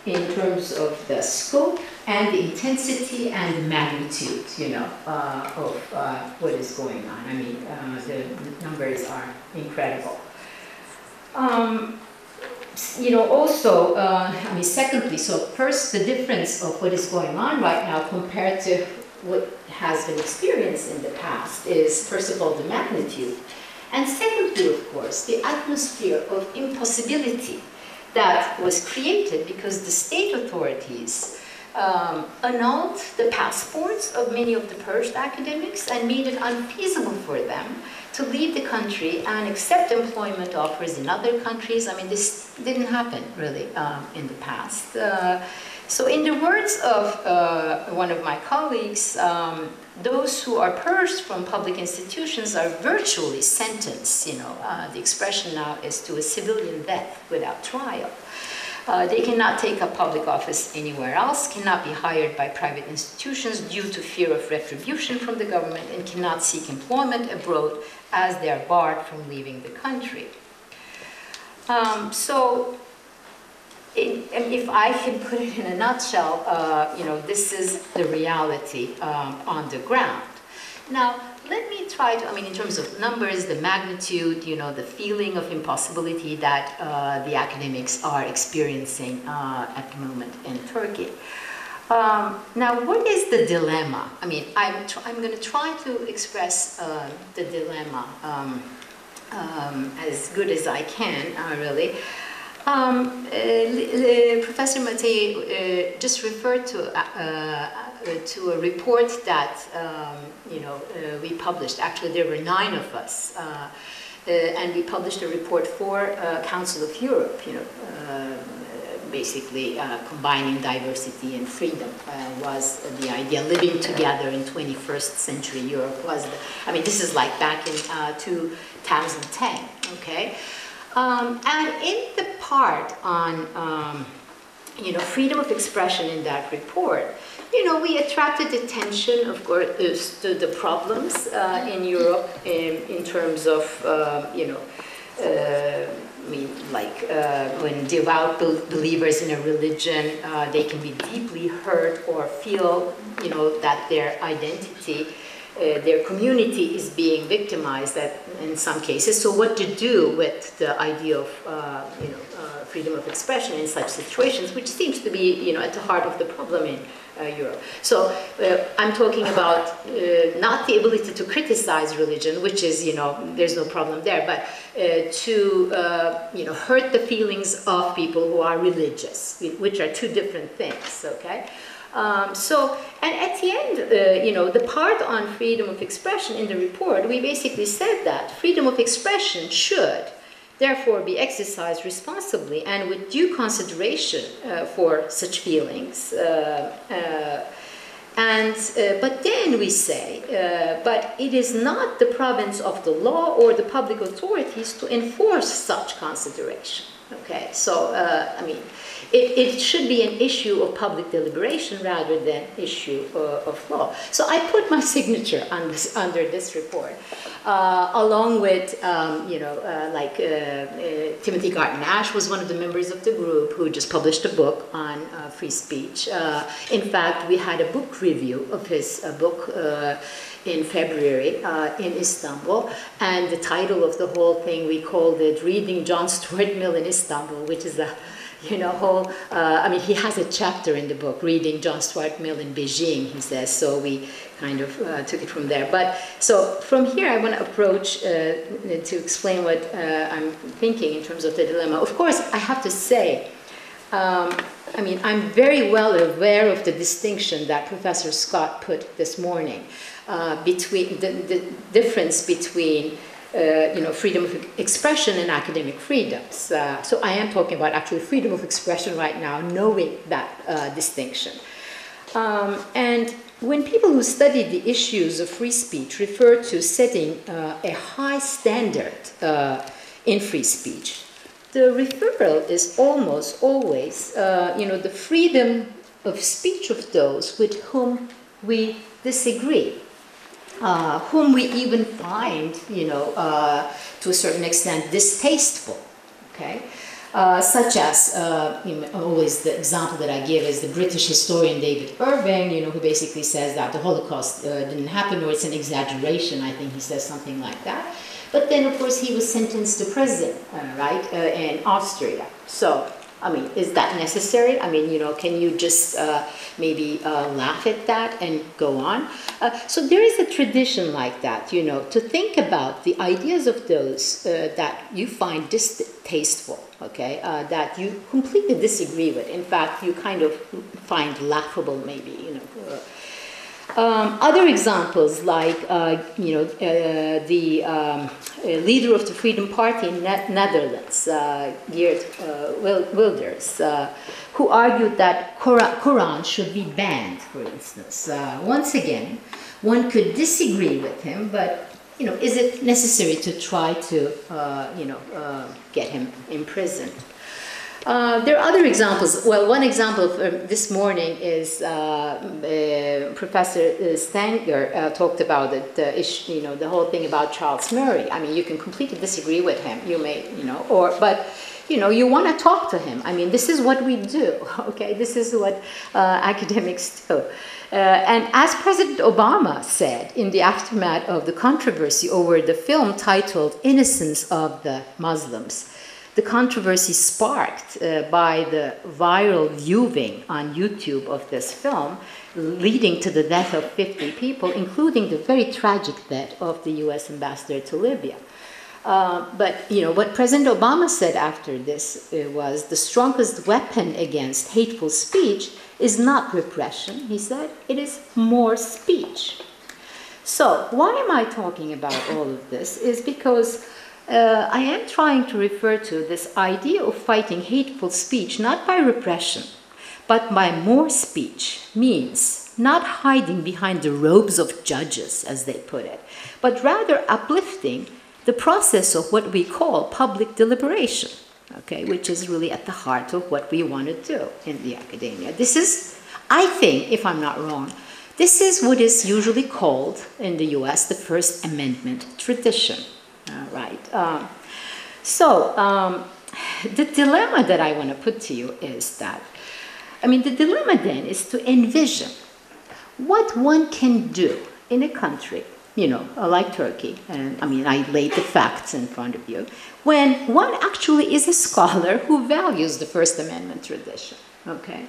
E: in terms of the scope and the intensity and the magnitude, of what is going on. The numbers are incredible. Secondly, so first, the difference of what is going on right now compared to what has been experienced in the past is, first of all, the magnitude, and secondly, of course, the atmosphere of impossibility that was created because the state authorities annulled the passports of many of the purged academics and made it unfeasible for them to leave the country and accept employment offers in other countries. I mean, this didn't happen really in the past. So in the words of one of my colleagues, those who are purged from public institutions are virtually sentenced, you know, the expression now is to a civilian death without trial. They cannot take up public office anywhere else, cannot be hired by private institutions due to fear of retribution from the government, and cannot seek employment abroad as they are barred from leaving the country. If I can put it in a nutshell, you know, this is the reality on the ground. Now, let me try to, I mean, in terms of numbers, the magnitude, you know, the feeling of impossibility that the academics are experiencing at the moment in Turkey. Now, what is the dilemma? I mean, I'm going to try to express the dilemma as good as I can, really. Professor Matei just referred to a report that you know, we published. Actually, there were 9 of us, and we published a report for Council of Europe. You know, basically combining diversity and freedom was the idea. Living together in 21st century Europe was. I mean, this is like back in 2010. Okay. And in the part on, you know, freedom of expression in that report, you know, we attracted attention, of course, to the problems in Europe in terms of, you know, I mean, like when devout believers in a religion, they can be deeply hurt or feel, you know, that their identity, their community is being victimized in some cases. So what to do with the idea of you know, freedom of expression in such situations, which seems to be, you know, at the heart of the problem in Europe. So I'm talking about not the ability to criticize religion, which is, you know, there's no problem there, but to you know, hurt the feelings of people who are religious, which are 2 different things. Okay. And at the end, you know, the part on freedom of expression in the report, we basically said that freedom of expression should therefore be exercised responsibly and with due consideration for such feelings. But then we say, but it is not the province of the law or the public authorities to enforce such consideration. Okay, so I mean, it should be an issue of public deliberation rather than issue of law. So I put my signature on this, under this report, along with, you know, like Timothy Garton-Ash was one of the members of the group who just published a book on free speech. In fact, we had a book review of his book in February in Istanbul, and the title of the whole thing, we called it Reading John Stuart Mill in Istanbul, which is a, you know, whole, I mean, he has a chapter in the book, Reading John Stuart Mill in Beijing, he says, so we kind of took it from there. But, so from here I want to approach to explain what I'm thinking in terms of the dilemma. Of course, I have to say, I mean, I'm very well aware of the distinction that Professor Scott put this morning between the difference between you know, freedom of expression and academic freedoms. So I am talking about actually freedom of expression right now, knowing that distinction. And when people who study the issues of free speech refer to setting a high standard in free speech, the referral is almost always, you know, the freedom of speech of those with whom we disagree. Whom we even find, you know, to a certain extent distasteful, okay? Such as, you know, always the example that I give is the British historian David Irving, you know, who basically says that the Holocaust didn't happen, or it's an exaggeration. I think he says something like that. But then, of course, he was sentenced to prison, right, in Austria. So I mean, is that necessary? I mean, can you just maybe laugh at that and go on? So there is a tradition like that, to think about the ideas of those that you find distasteful, okay, that you completely disagree with. In fact, you kind of find laughable, maybe, Other examples, like the leader of the Freedom Party in Netherlands, Geert Wilders, who argued that Quran should be banned, for instance. Once again, one could disagree with him, but is it necessary to try to get him imprisoned? There are other examples. Well, one example this morning is Professor Stanger talked about it, the whole thing about Charles Murray. I mean, you can completely disagree with him. You may, but you want to talk to him. I mean, this is what we do. Okay, this is what academics do. And as President Obama said in the aftermath of the controversy over the film titled "Innocence of the Muslims," the controversy sparked by the viral viewing on YouTube of this film, leading to the death of 50 people, including the very tragic death of the U.S. ambassador to Libya. But what President Obama said after this was the strongest weapon against hateful speech is not repression, he said, it is more speech. So why am I talking about all of this? Is because I am trying to refer to this idea of fighting hateful speech not by repression, but by more speech, means not hiding behind the robes of judges, as they put it, but rather uplifting the process of what we call public deliberation, okay, which is really at the heart of what we want to do in the academia. This is, I think, if I'm not wrong, this is what is usually called in the US the First Amendment tradition. Right. The dilemma that I want to put to you is that, the dilemma then is to envision what one can do in a country, like Turkey, and I laid the facts in front of you, when one actually is a scholar who values the First Amendment tradition, okay?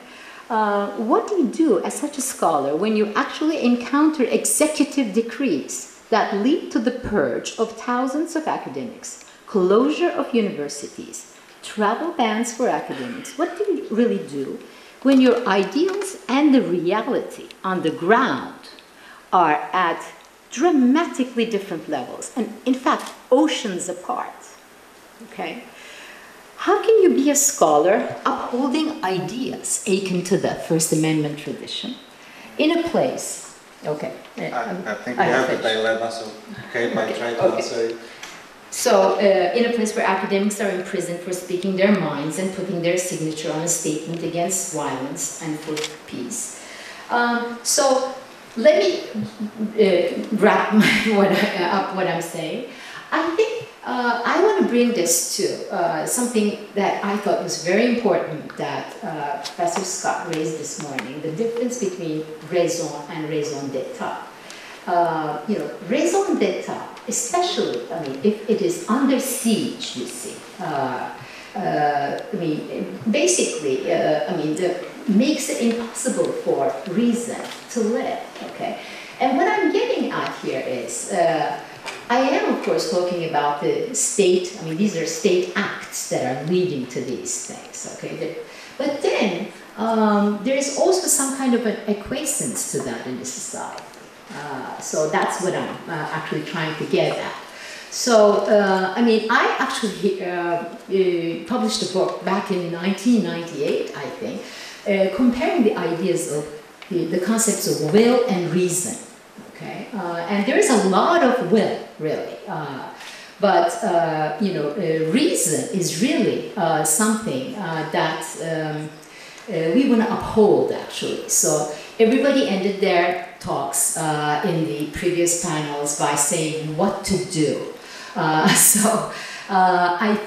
E: What do you do as such a scholar when you actually encounter executive decrees that lead to the purge of thousands of academics, closure of universities, travel bans for academics? What do you really do when your ideals and the reality on the ground are at dramatically different levels, and in fact, oceans apart? Okay? How can you be a scholar upholding ideas akin to the First Amendment tradition in a place? Okay.
B: I think we have the dilemma, so okay, I try to answer it.
E: So, in a place where academics are imprisoned for speaking their minds and putting their signature on a statement against violence and for peace. So, let me wrap up what I'm saying. I think I want to bring this to something that I thought was very important that Professor Scott raised this morning, the difference between raison and raison d'etat. Raison d'etat, especially, if it is under siege, you see, basically, makes it impossible for reason to live, okay? And what I'm getting at here is, I am, of course, talking about the state. These are state acts that are leading to these things, okay? But then, there is also some kind of an acquiescence to that in the society. So that's what I'm actually trying to get at. So, I actually published a book back in 1998, I think, comparing the ideas of the concepts of will and reason. Okay, and there is a lot of will, really, but reason is really something that we want to uphold, actually. So everybody ended their talks in the previous panels by saying what to do. I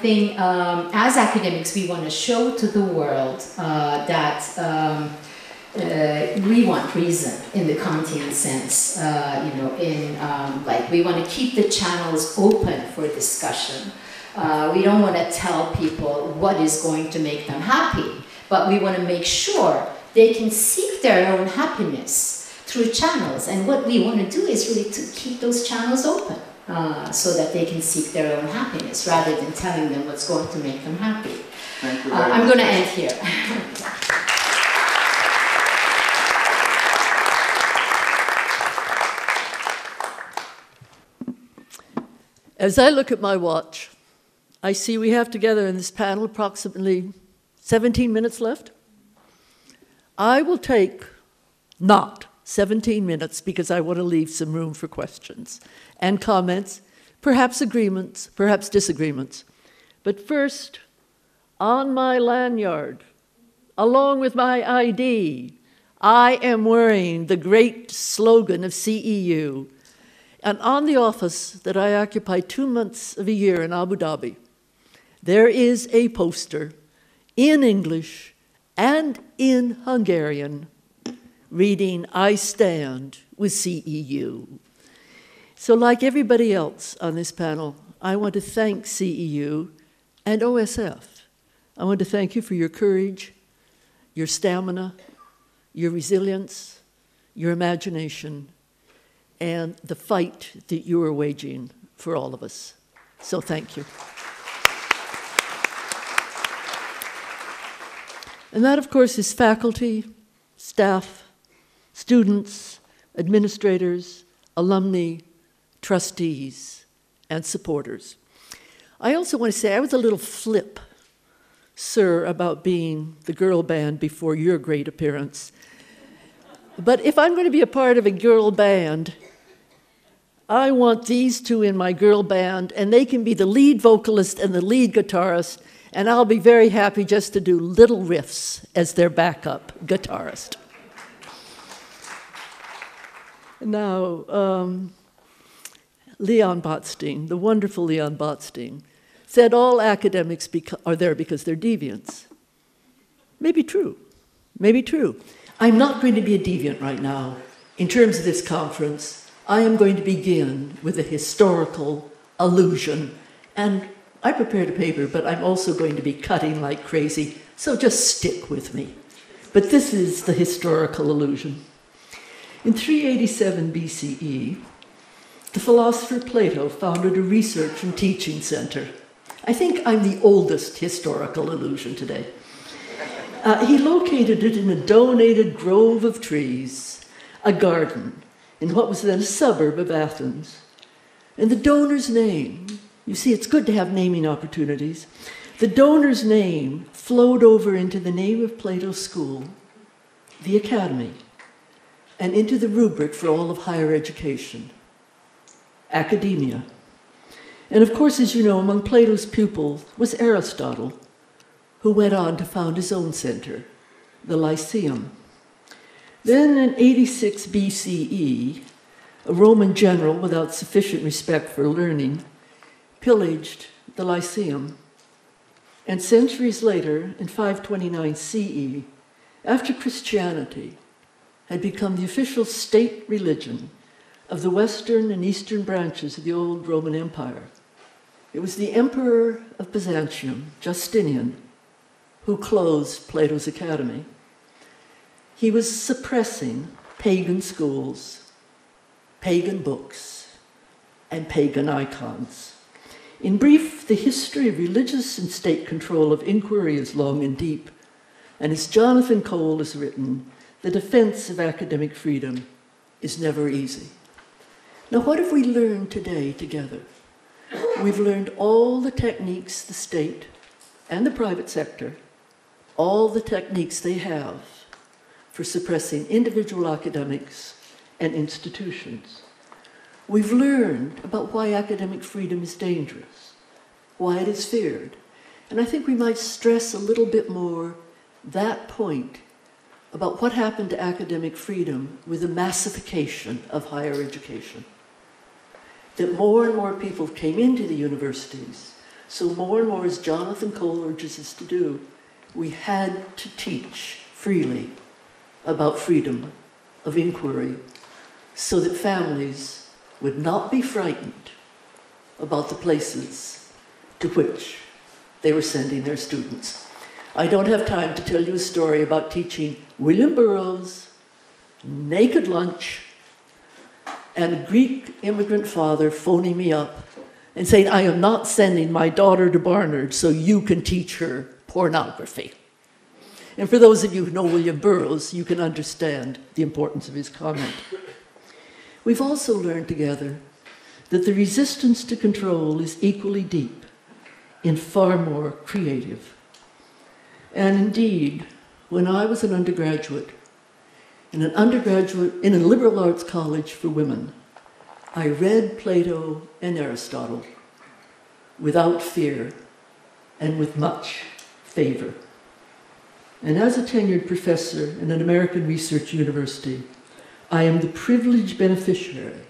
E: think as academics, we want to show to the world that we want reason in the Kantian sense, like we want to keep the channels open for discussion. We don't want to tell people what is going to make them happy, but we want to make sure they can seek their own happiness through channels. And what we want to do is really to keep those channels open so that they can seek their own happiness rather than telling them what's going to make them happy.
B: Thank you
E: I'm going to end here.
C: As I look at my watch, I see we have together in this panel approximately 17 minutes left. I will take not 17 minutes because I want to leave some room for questions and comments, perhaps agreements, perhaps disagreements. But first, on my lanyard, along with my ID, I am wearing the great slogan of CEU. And on the office that I occupy 2 months of a year in Abu Dhabi, there is a poster in English and in Hungarian reading, "I stand with CEU." So like everybody else on this panel, I want to thank CEU and OSF. I want to thank you for your courage, your stamina, your resilience, your imagination, and the fight that you are waging for all of us. So thank you. And that, of course, is faculty, staff, students, administrators, alumni, trustees, and supporters. I also want to say I was a little flip, sir, about being the girl band before your great appearance. But if I'm going to be a part of a girl band, I want these two in my girl band, and they can be the lead vocalist and the lead guitarist, and I'll be very happy just to do little riffs as their backup guitarist. Now, Leon Botstein, the wonderful Leon Botstein, said all academics are there because they're deviants. Maybe true, maybe true. I'm not going to be a deviant right now. In terms of this conference, I am going to begin with a historical allusion. And I prepared a paper, but I'm also going to be cutting like crazy, so just stick with me. But this is the historical allusion. In 387 BCE, the philosopher Plato founded a research and teaching center. I think I'm the oldest historical allusion today. He located it in a donated grove of trees, a garden, in what was then a suburb of Athens. And the donor's name, you see, it's good to have naming opportunities. The donor's name flowed over into the name of Plato's school, the Academy, and into the rubric for all of higher education, academia. And of course, as you know, among Plato's pupils was Aristotle, who went on to found his own center, the Lyceum. Then in 86 BCE, a Roman general without sufficient respect for learning pillaged the Lyceum. And centuries later, in 529 CE, after Christianity had become the official state religion of the western and eastern branches of the old Roman Empire, it was the emperor of Byzantium, Justinian, who closed Plato's Academy. He was suppressing pagan schools, pagan books, and pagan icons. In brief, the history of religious and state control of inquiry is long and deep, and as Jonathan Cole has written, the defense of academic freedom is never easy. Now, what have we learned today together? We've learned all the techniques the state and the private sector, all the techniques they have for suppressing individual academics and institutions. We've learned about why academic freedom is dangerous, why it is feared. And I think we might stress a little bit more that point about what happened to academic freedom with the massification of higher education. That more and more people came into the universities, so more and more, as Jonathan Cole urges us to do, we had to teach freely about freedom of inquiry so that families would not be frightened about the places to which they were sending their students. I don't have time to tell you a story about teaching William Burroughs, naked lunch, and a Greek immigrant father phoning me up and saying, I am not sending my daughter to Barnard so you can teach her pornography. And for those of you who know William Burroughs, you can understand the importance of his comment. We've also learned together that the resistance to control is equally deep and far more creative. And indeed, when I was an undergraduate in a liberal arts college for women, I read Plato and Aristotle without fear and with much favor. And as a tenured professor in an American research university, I am the privileged beneficiary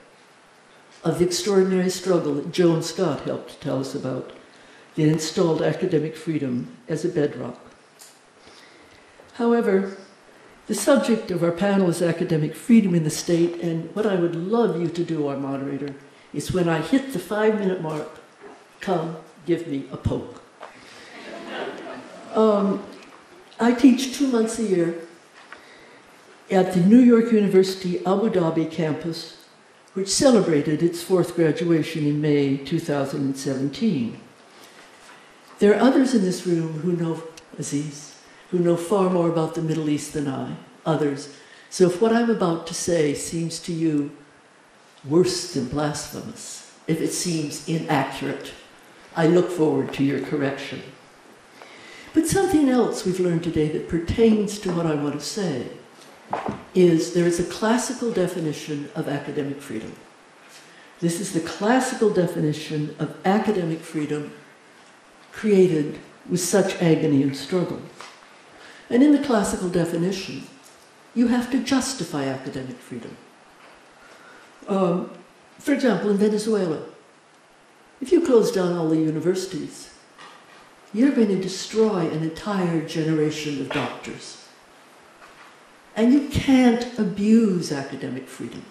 C: of the extraordinary struggle that Joan Scott helped to tell us about that installed academic freedom as a bedrock. However, the subject of our panel is academic freedom in the state, and what I would love you to do, our moderator, is when I hit the 5-minute mark, come give me a poke. I teach 2 months a year at the New York University Abu Dhabi campus, which celebrated its 4th graduation in May 2017. There are others in this room who know Aziz, who know far more about the Middle East than I, others. So if what I'm about to say seems to you worse than blasphemous, if it seems inaccurate, I look forward to your correction. But something else we've learned today that pertains to what I want to say is there is a classical definition of academic freedom. This is the classical definition of academic freedom created with such agony and struggle. And in the classical definition, you have to justify academic freedom. For example, in Venezuela, if you close down all the universities, you're going to destroy an entire generation of doctors. And you can't abuse academic freedom.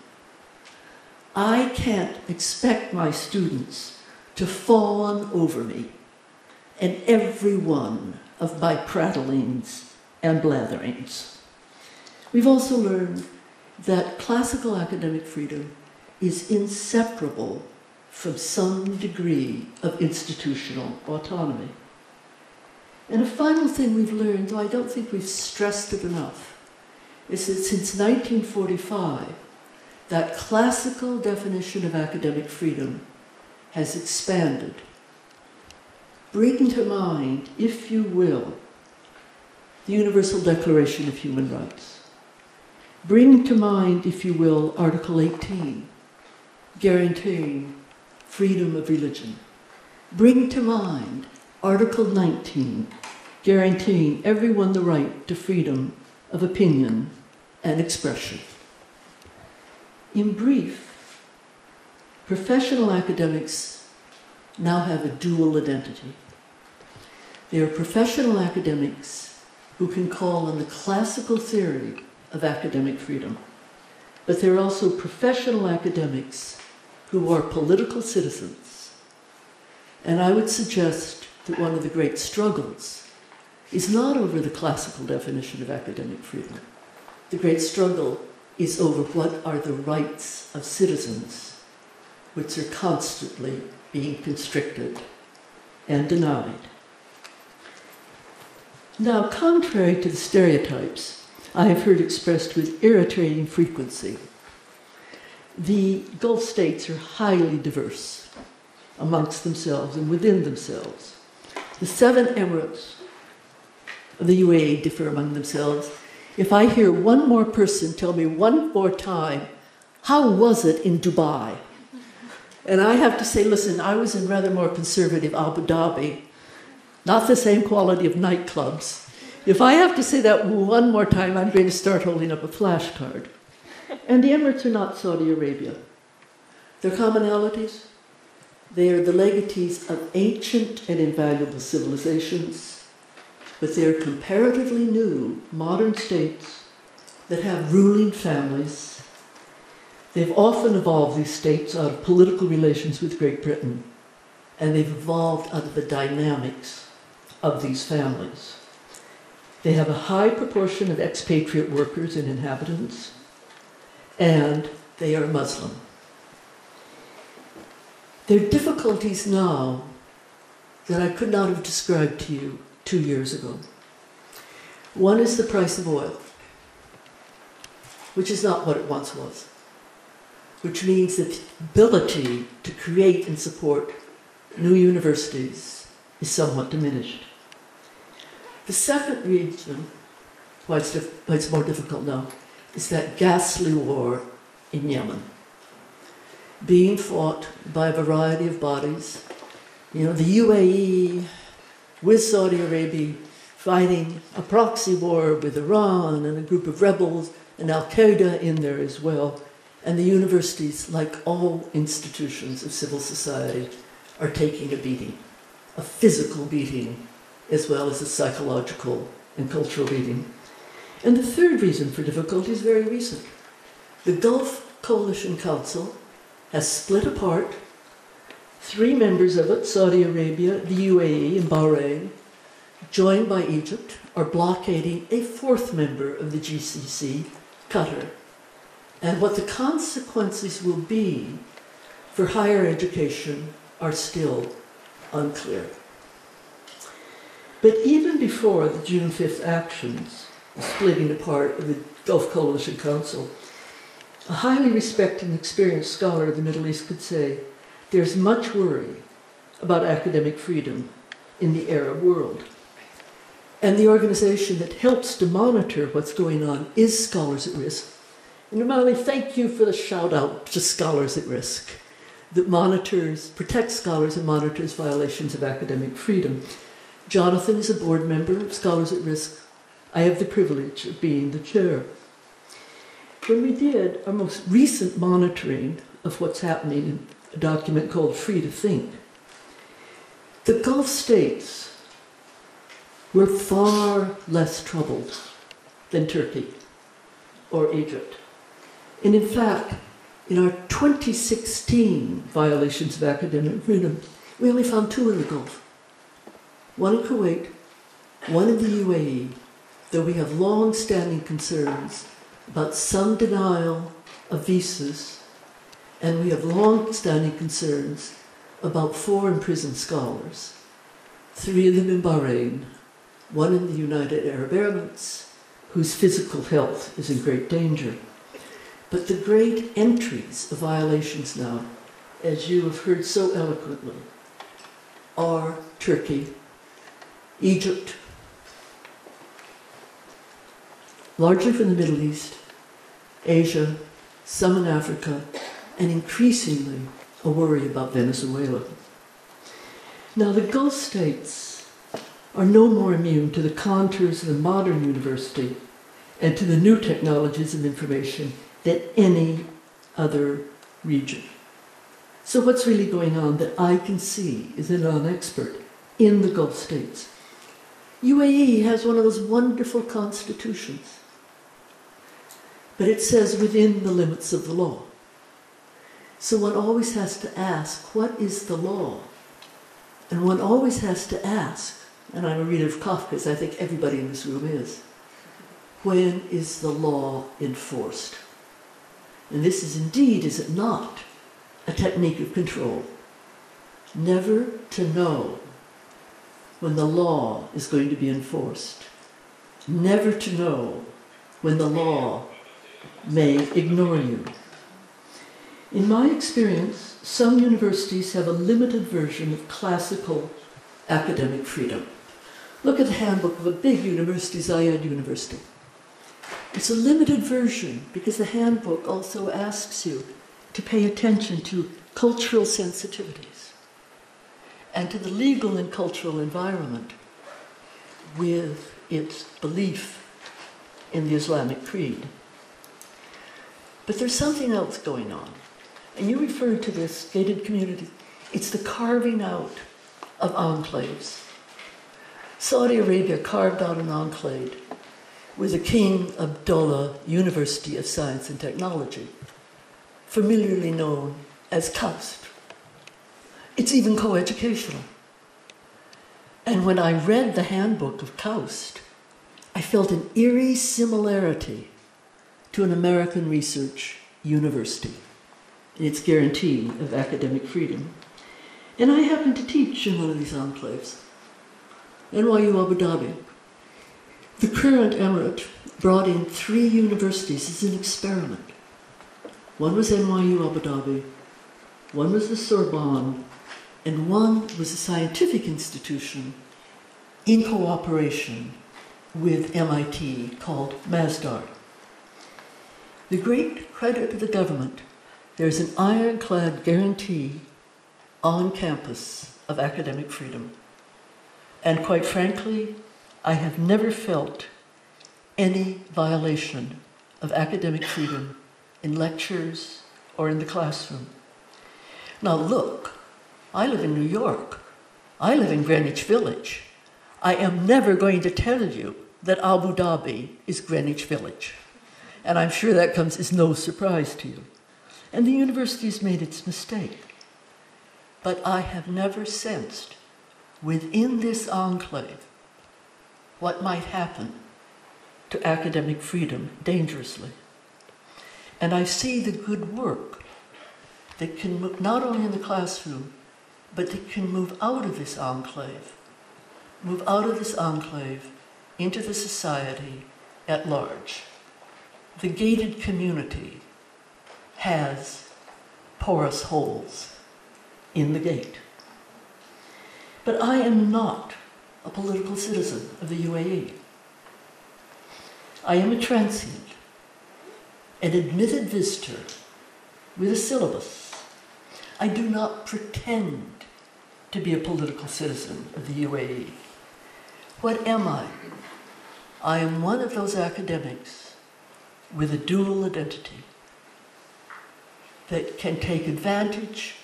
C: I can't expect my students to fawn over me and every one of my prattlings and blatherings. We've also learned that classical academic freedom is inseparable from some degree of institutional autonomy. And a final thing we've learned, though I don't think we've stressed it enough, is that since 1945, that classical definition of academic freedom has expanded. Bring to mind, if you will, the Universal Declaration of Human Rights. Bring to mind, if you will, Article 18, guaranteeing freedom of religion. Bring to mind Article 19, guaranteeing everyone the right to freedom of opinion and expression. In brief, professional academics now have a dual identity. They are professional academics who can call on the classical theory of academic freedom, but they're also professional academics who are political citizens. And I would suggest that one of the great struggles is not over the classical definition of academic freedom. The great struggle is over what are the rights of citizens, which are constantly being constricted and denied. Now, contrary to the stereotypes I have heard expressed with irritating frequency, the Gulf states are highly diverse amongst themselves and within themselves. The 7 emirates of the UAE differ among themselves. If I hear one more person tell me one more time, how was it in Dubai? And I have to say, listen, I was in rather more conservative Abu Dhabi, not the same quality of nightclubs. If I have to say that one more time, I'm going to start holding up a flashcard. And the Emirates are not Saudi Arabia. Their commonalities, they are the legatees of ancient and invaluable civilizations, but they are comparatively new modern states that have ruling families. They've often evolved, these states, out of political relations with Great Britain, and they've evolved out of the dynamics of these families. They have a high proportion of expatriate workers and inhabitants, and they are Muslim. There are difficulties now that I could not have described to you 2 years ago. One is the price of oil, which is not what it once was, which means that the ability to create and support new universities is somewhat diminished. The second reason why it's more difficult now is that ghastly war in Yemen, being fought by a variety of bodies. You know, the UAE with Saudi Arabia fighting a proxy war with Iran and a group of rebels and Al-Qaeda in there as well. And the universities, like all institutions of civil society, are taking a beating, a physical beating, as well as a psychological and cultural beating. And the third reason for difficulty is very recent. The Gulf Coalition Council has split apart. 3 members of it, Saudi Arabia, the UAE, and Bahrain, joined by Egypt, are blockading a 4th member of the GCC, Qatar. And what the consequences will be for higher education are still unclear. But even before the June 5th actions, the splitting apart of the Gulf Coalition Council, a highly respected and experienced scholar of the Middle East could say, there's much worry about academic freedom in the Arab world. And the organization that helps to monitor what's going on is Scholars at Risk. And Romali, thank you for the shout out to Scholars at Risk, that protects scholars and monitors violations of academic freedom. Jonathan is a board member of Scholars at Risk. I have the privilege of being the chair. When we did our most recent monitoring of what's happening in a document called Free to Think, the Gulf states were far less troubled than Turkey or Egypt. And in fact, in our 2016 violations of academic freedom, we only found 2 in the Gulf. 1 in Kuwait, 1 in the UAE, though we have long-standing concerns about some denial of visas, and we have long-standing concerns about 4 imprisoned scholars, 3 of them in Bahrain, 1 in the United Arab Emirates, whose physical health is in great danger. But the great entries of violations now, as you have heard so eloquently, are Turkey, Egypt, largely from the Middle East, Asia, some in Africa, and increasingly a worry about Venezuela. Now, the Gulf states are no more immune to the contours of the modern university and to the new technologies of information than any other region. So what's really going on that I can see as a non-expert in the Gulf states? UAE has one of those wonderful constitutions, but it says within the limits of the law. So one always has to ask, what is the law? And one always has to ask, and I'm a reader of Kafka's, I think everybody in this room is, when is the law enforced? And this is indeed, is it not, a technique of control. Never to know when the law is going to be enforced. Never to know when the law may ignore you. In my experience, some universities have a limited version of classical academic freedom. Look at the handbook of a big university, Zayed University. It's a limited version because the handbook also asks you to pay attention to cultural sensitivities and to the legal and cultural environment with its belief in the Islamic creed. But there's something else going on. And you referred to this, gated community. It's the carving out of enclaves. Saudi Arabia carved out an enclave with the King Abdullah University of Science and Technology, familiarly known as KAUST. It's even coeducational. And when I read the handbook of KAUST, I felt an eerie similarity to an American research university in its guarantee of academic freedom. And I happened to teach in one of these enclaves, NYU Abu Dhabi. The current emirate brought in 3 universities as an experiment. One was NYU Abu Dhabi, one was the Sorbonne, and one was a scientific institution in cooperation with MIT called Masdar. The great credit of the government, there's an ironclad guarantee on campus of academic freedom. And quite frankly, I have never felt any violation of academic freedom in lectures or in the classroom. Now look, I live in New York. I live in Greenwich Village. I am never going to tell you that Abu Dhabi is Greenwich Village. And I'm sure that comes as no surprise to you. And the university has made its mistake. But I have never sensed within this enclave what might happen to academic freedom dangerously. And I see the good work that can move not only in the classroom, but that can move out of this enclave into the society at large. The gated community has porous holes in the gate. But I am not a political citizen of the UAE. I am a transient, an admitted visitor with a syllabus. I do not pretend to be a political citizen of the UAE. What am I? I am one of those academics with a dual identity that can take advantage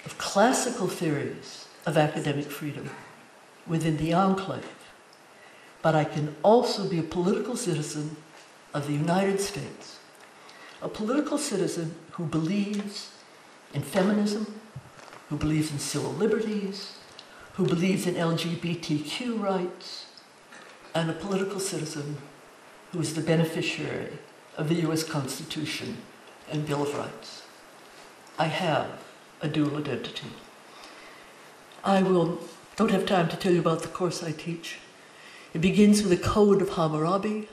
C: of classical theories of academic freedom within the enclave, but I can also be a political citizen of the United States, a political citizen who believes in feminism, who believes in civil liberties, who believes in LGBTQ rights, and a political citizen who is the beneficiary of the US Constitution and Bill of Rights. I have a dual identity. Don't have time to tell you about the course I teach. It begins with a code of Hammurabi,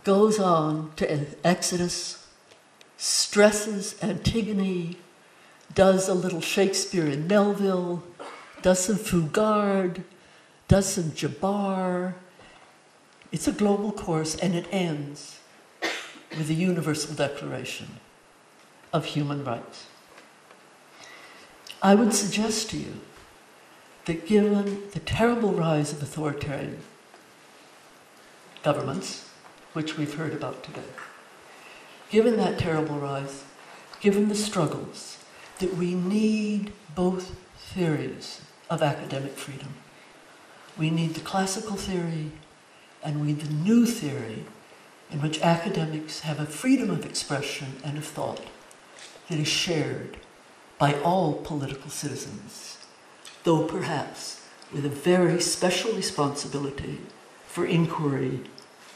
C: goes on to Exodus, stresses Antigone, does a little Shakespeare in Melville, does some Fugard, does some Jabbar. It's a global course, and it ends with the Universal Declaration of Human Rights. I would suggest to you that given the terrible rise of authoritarian governments, which we've heard about today, given that terrible rise, given the struggles, that we need both theories of academic freedom. We need the classical theory and we need the new theory in which academics have a freedom of expression and of thought that is shared by all political citizens, though perhaps with a very special responsibility for inquiry,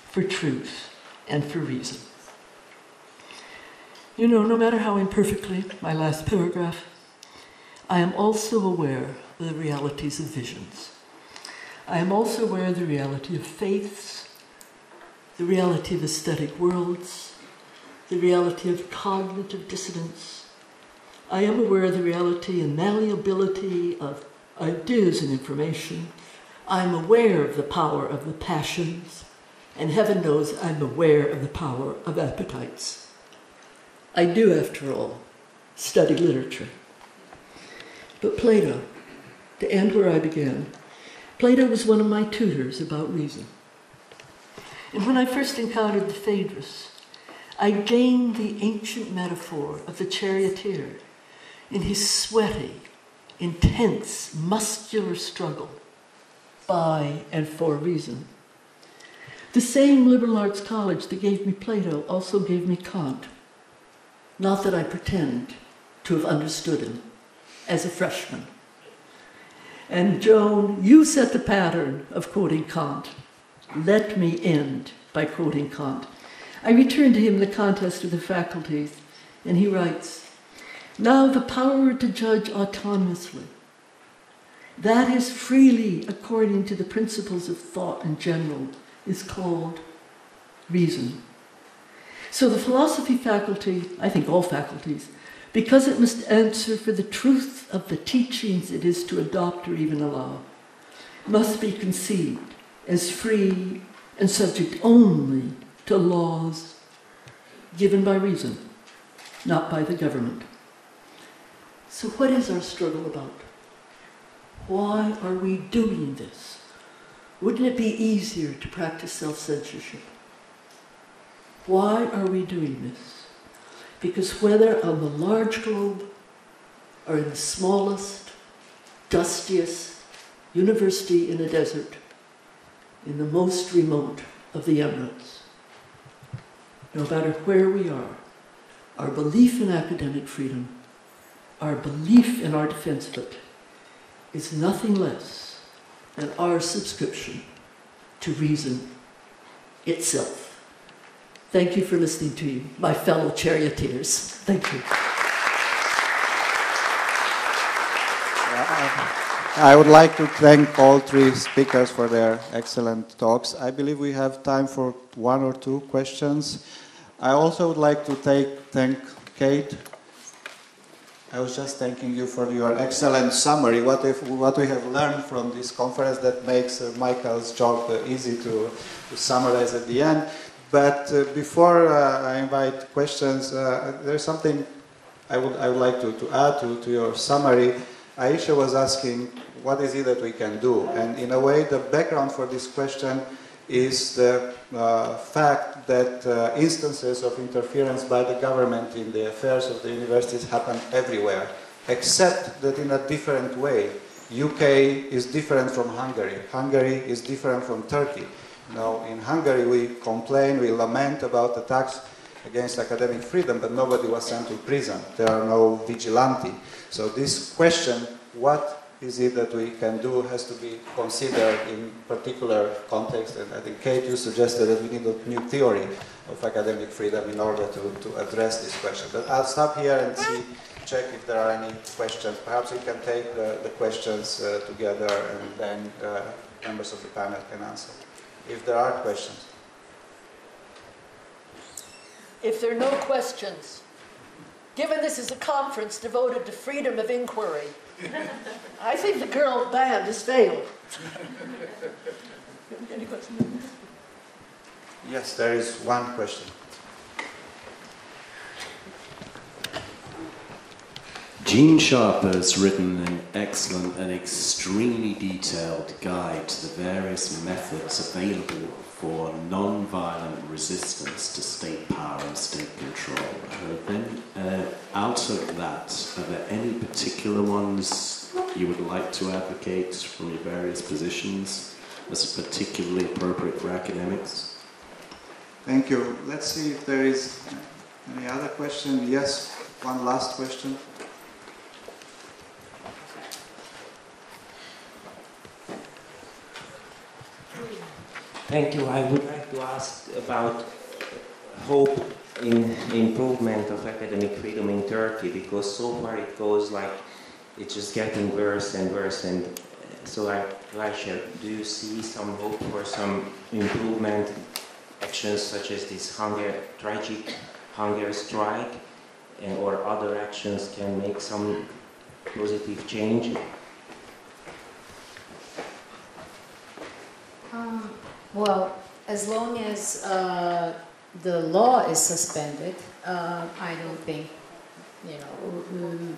C: for truth, and for reason. You know, no matter how imperfectly, my last paragraph, I am also aware of the realities of visions. I am also aware of the reality of faiths, the reality of aesthetic worlds, the reality of cognitive dissonance. I am aware of the reality and malleability of ideas and information. I'm aware of the power of the passions, and heaven knows I'm aware of the power of appetites. I do, after all, study literature. But Plato, to end where I began, Plato was one of my tutors about reason. And when I first encountered the Phaedrus, I gained the ancient metaphor of the charioteer in his sweaty, intense, muscular struggle by and for reason. The same liberal arts college that gave me Plato also gave me Kant. Not that I pretend to have understood him as a freshman. And Joan, you set the pattern of quoting Kant. Let me end by quoting Kant. I returned to him the contest of the faculties, and he writes, "Now the power to judge autonomously, that is freely according to the principles of thought in general, is called reason." So the philosophy faculty, I think all faculties, because it must answer for the truth of the teachings it is to adopt or even allow, must be conceived as free and subject only to laws given by reason, not by the government. So what is our struggle about? Why are we doing this? Wouldn't it be easier to practice self-censorship? Why are we doing this? Because whether on the large globe or in the smallest, dustiest university in a desert, in the most remote of the Emirates, no matter where we are, our belief in academic freedom, our belief in our defense of it, is nothing less than our subscription to reason itself. Thank you for listening to you, my fellow charioteers. Thank you.
B: I would like to thank all three speakers for their excellent talks. I believe we have time for one or two questions. I also would like to thank Kate. I was just thanking you for your excellent summary. What we have learned from this conference that makes Michael's job easy to summarize at the end. But before I invite questions, there's something I would like to add to your summary. Aisha was asking, what is it that we can do? And in a way, the background for this question is the fact that instances of interference by the government in the affairs of the universities happen everywhere, except that in a different way. UK is different from Hungary. Hungary is different from Turkey. Now, in Hungary, we complain, we lament about attacks against academic freedom, but nobody was sent to prison. There are no vigilante. So this question, what is it that we can do, has to be considered in particular context. And I think, Kate, you suggested that we need a new theory of academic freedom in order to address this question. But I'll stop here and check if there are any questions. Perhaps we can take the questions together, and then members of the panel can answer. If there are questions.
C: If there are no questions, given this is a conference devoted to freedom of inquiry, I think the girl band has failed. Any questions?
B: Yes, there is one question.
F: Gene Sharp has written an excellent and extremely detailed guide to the various methods available for non-violent resistance to state power and state control. Out of that, are there any particular ones you would like to advocate from your various positions as particularly appropriate for academics?
B: Thank you. Let's see if there is any other question. Yes, one last question.
G: Thank you. I would like to ask about hope in improvement of academic freedom in Turkey, because so far it goes like it's just getting worse and worse. And so, Aisha, do you see some hope for some improvement? Actions such as this tragic hunger strike or other actions can make some positive change?
E: Well, as long as the law is suspended, I don't think,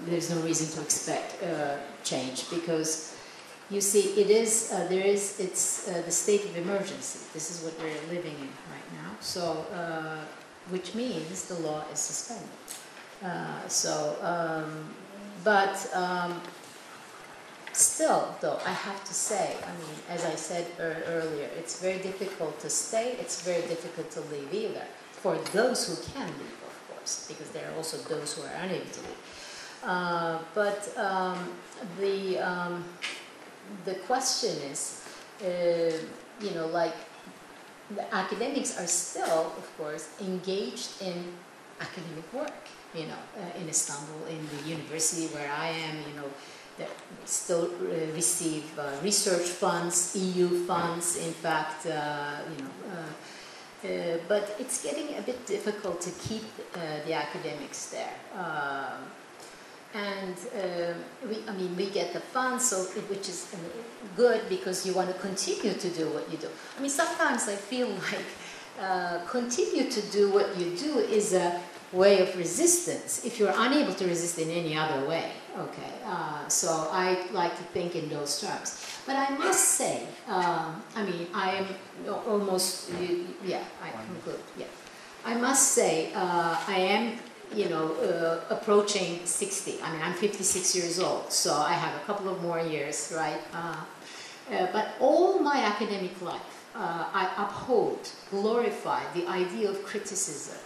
E: there's no reason to expect change, because you see, it's the state of emergency. This is what we're living in right now. So, which means the law is suspended. Still, though, I have to say, I mean, as I said earlier, it's very difficult to stay, it's very difficult to leave either, for those who can leave, of course, because there are also those who are unable to leave. The question is, you know, like, the academics are still, of course, engaged in academic work, you know, in Istanbul, in the university where I am, you know, they still receive research funds, EU funds, in fact, you know, but it's getting a bit difficult to keep the academics there. We get the funds, so which is good because you want to continue to do what you do. I mean, sometimes I feel like continue to do what you do is a way of resistance if you're unable to resist in any other way. Okay, so I like to think in those terms. But I must say, I mean, I am almost, yeah, I conclude, yeah. I must say, I am, you know, approaching 60. I mean, I'm 56 years old, so I have a couple of more years, right? But all my academic life, I uphold, glorify the idea of criticism,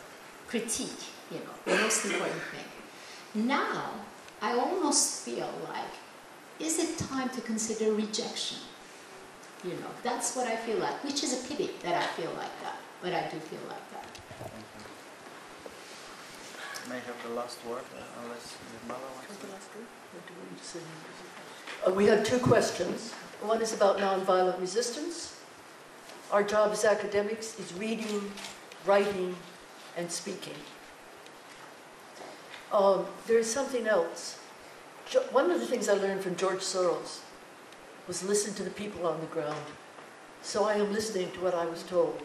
E: critique, you know, the most important thing. Now, I almost feel like, is it time to consider rejection? You know, that's what I feel like, which is a pity that I feel like that, but I do feel like that.
B: May I have the last word, unless Mala wants to.
C: We have two questions. One is about nonviolent resistance. Our job as academics is reading, writing, and speaking. There is something else. One of the things I learned from George Soros was listen to the people on the ground. So I am listening to what I was told.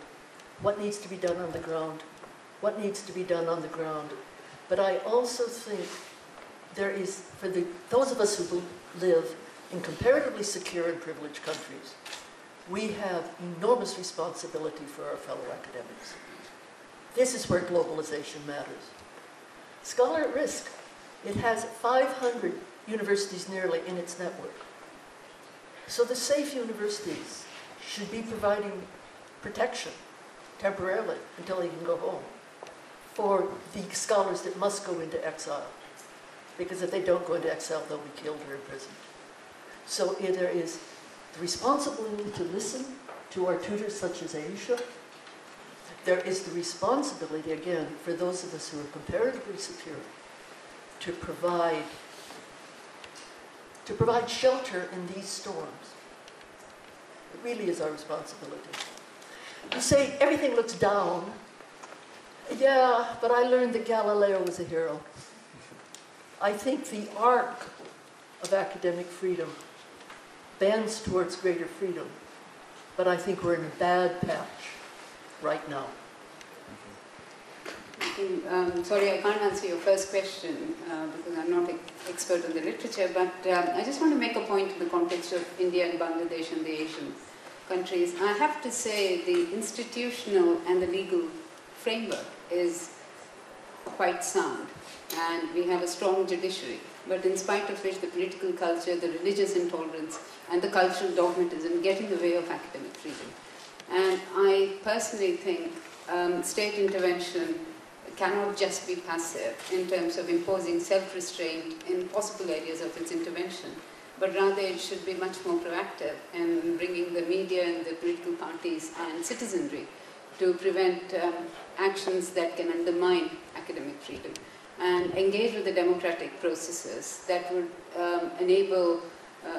C: What needs to be done on the ground? What needs to be done on the ground? But I also think there is, for those of us who live in comparatively secure and privileged countries, we have enormous responsibility for our fellow academics. This is where globalization matters. Scholar at Risk, it has 500 universities nearly in its network. So the safe universities should be providing protection temporarily until they can go home for the scholars that must go into exile. Because if they don't go into exile, they'll be killed or imprisoned. So there is the responsibility to listen to our tutors such as Aisha. There is the responsibility, again, for those of us who are comparatively secure to provide shelter in these storms. It really is our responsibility. You say everything looks down. Yeah, but I learned that Galileo was a hero. I think the arc of academic freedom bends towards greater freedom, but I think we're in a bad patch right now.
D: Sorry, I can't answer your first question because I'm not an expert in the literature, but I just want to make a point in the context of India and Bangladesh and the Asian countries. I have to say the institutional and the legal framework is quite sound, and we have a strong judiciary. But in spite of which the political culture, the religious intolerance, and the cultural dogmatism get in the way of academic freedom. And I personally think state intervention cannot just be passive in terms of imposing self-restraint in possible areas of its intervention, but rather it should be much more proactive in bringing the media and the political parties and citizenry to prevent actions that can undermine academic freedom and engage with the democratic processes that would enable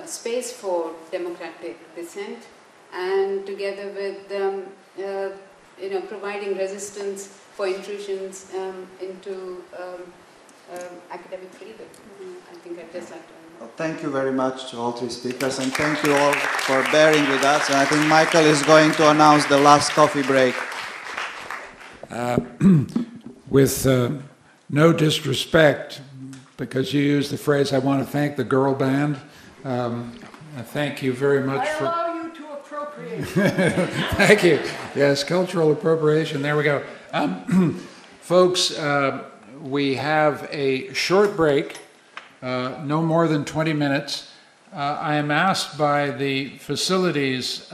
D: space for democratic dissent, and together with providing resistance for intrusions into academic freedom. I think I'd just like to.
B: Well, thank you very much to all three speakers, and thank you all for bearing with us. And I think Michael is going to announce the last coffee break.
A: With no disrespect, because you used the phrase, I want to thank the girl band. Thank you very much for...
C: I allow you to appropriate.
A: Thank you. Yes, cultural appropriation. There we go. Folks, we have a short break, no more than 20 minutes. I am asked by the facilities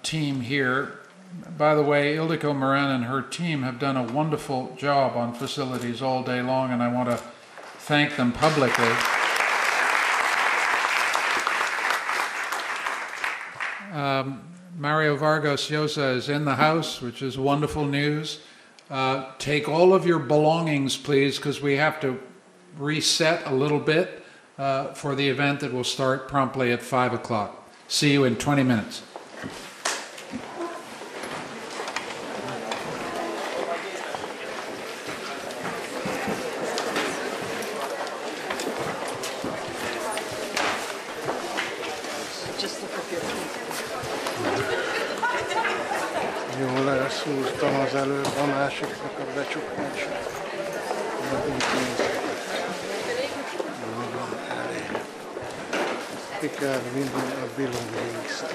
A: team here. By the way, Ildiko Moran and her team have done a wonderful job on facilities all day long, and I want to thank them publicly. Mario Vargas Llosa is in the house, which is wonderful news. Take all of your belongings, please, because we have to reset a little bit for the event that will start promptly at 5 o'clock. See you in 20 minutes.
H: Jól elszúrtam az előbb a másiknak a becsukását. Elég. Ki kell vinni a bilonglészt.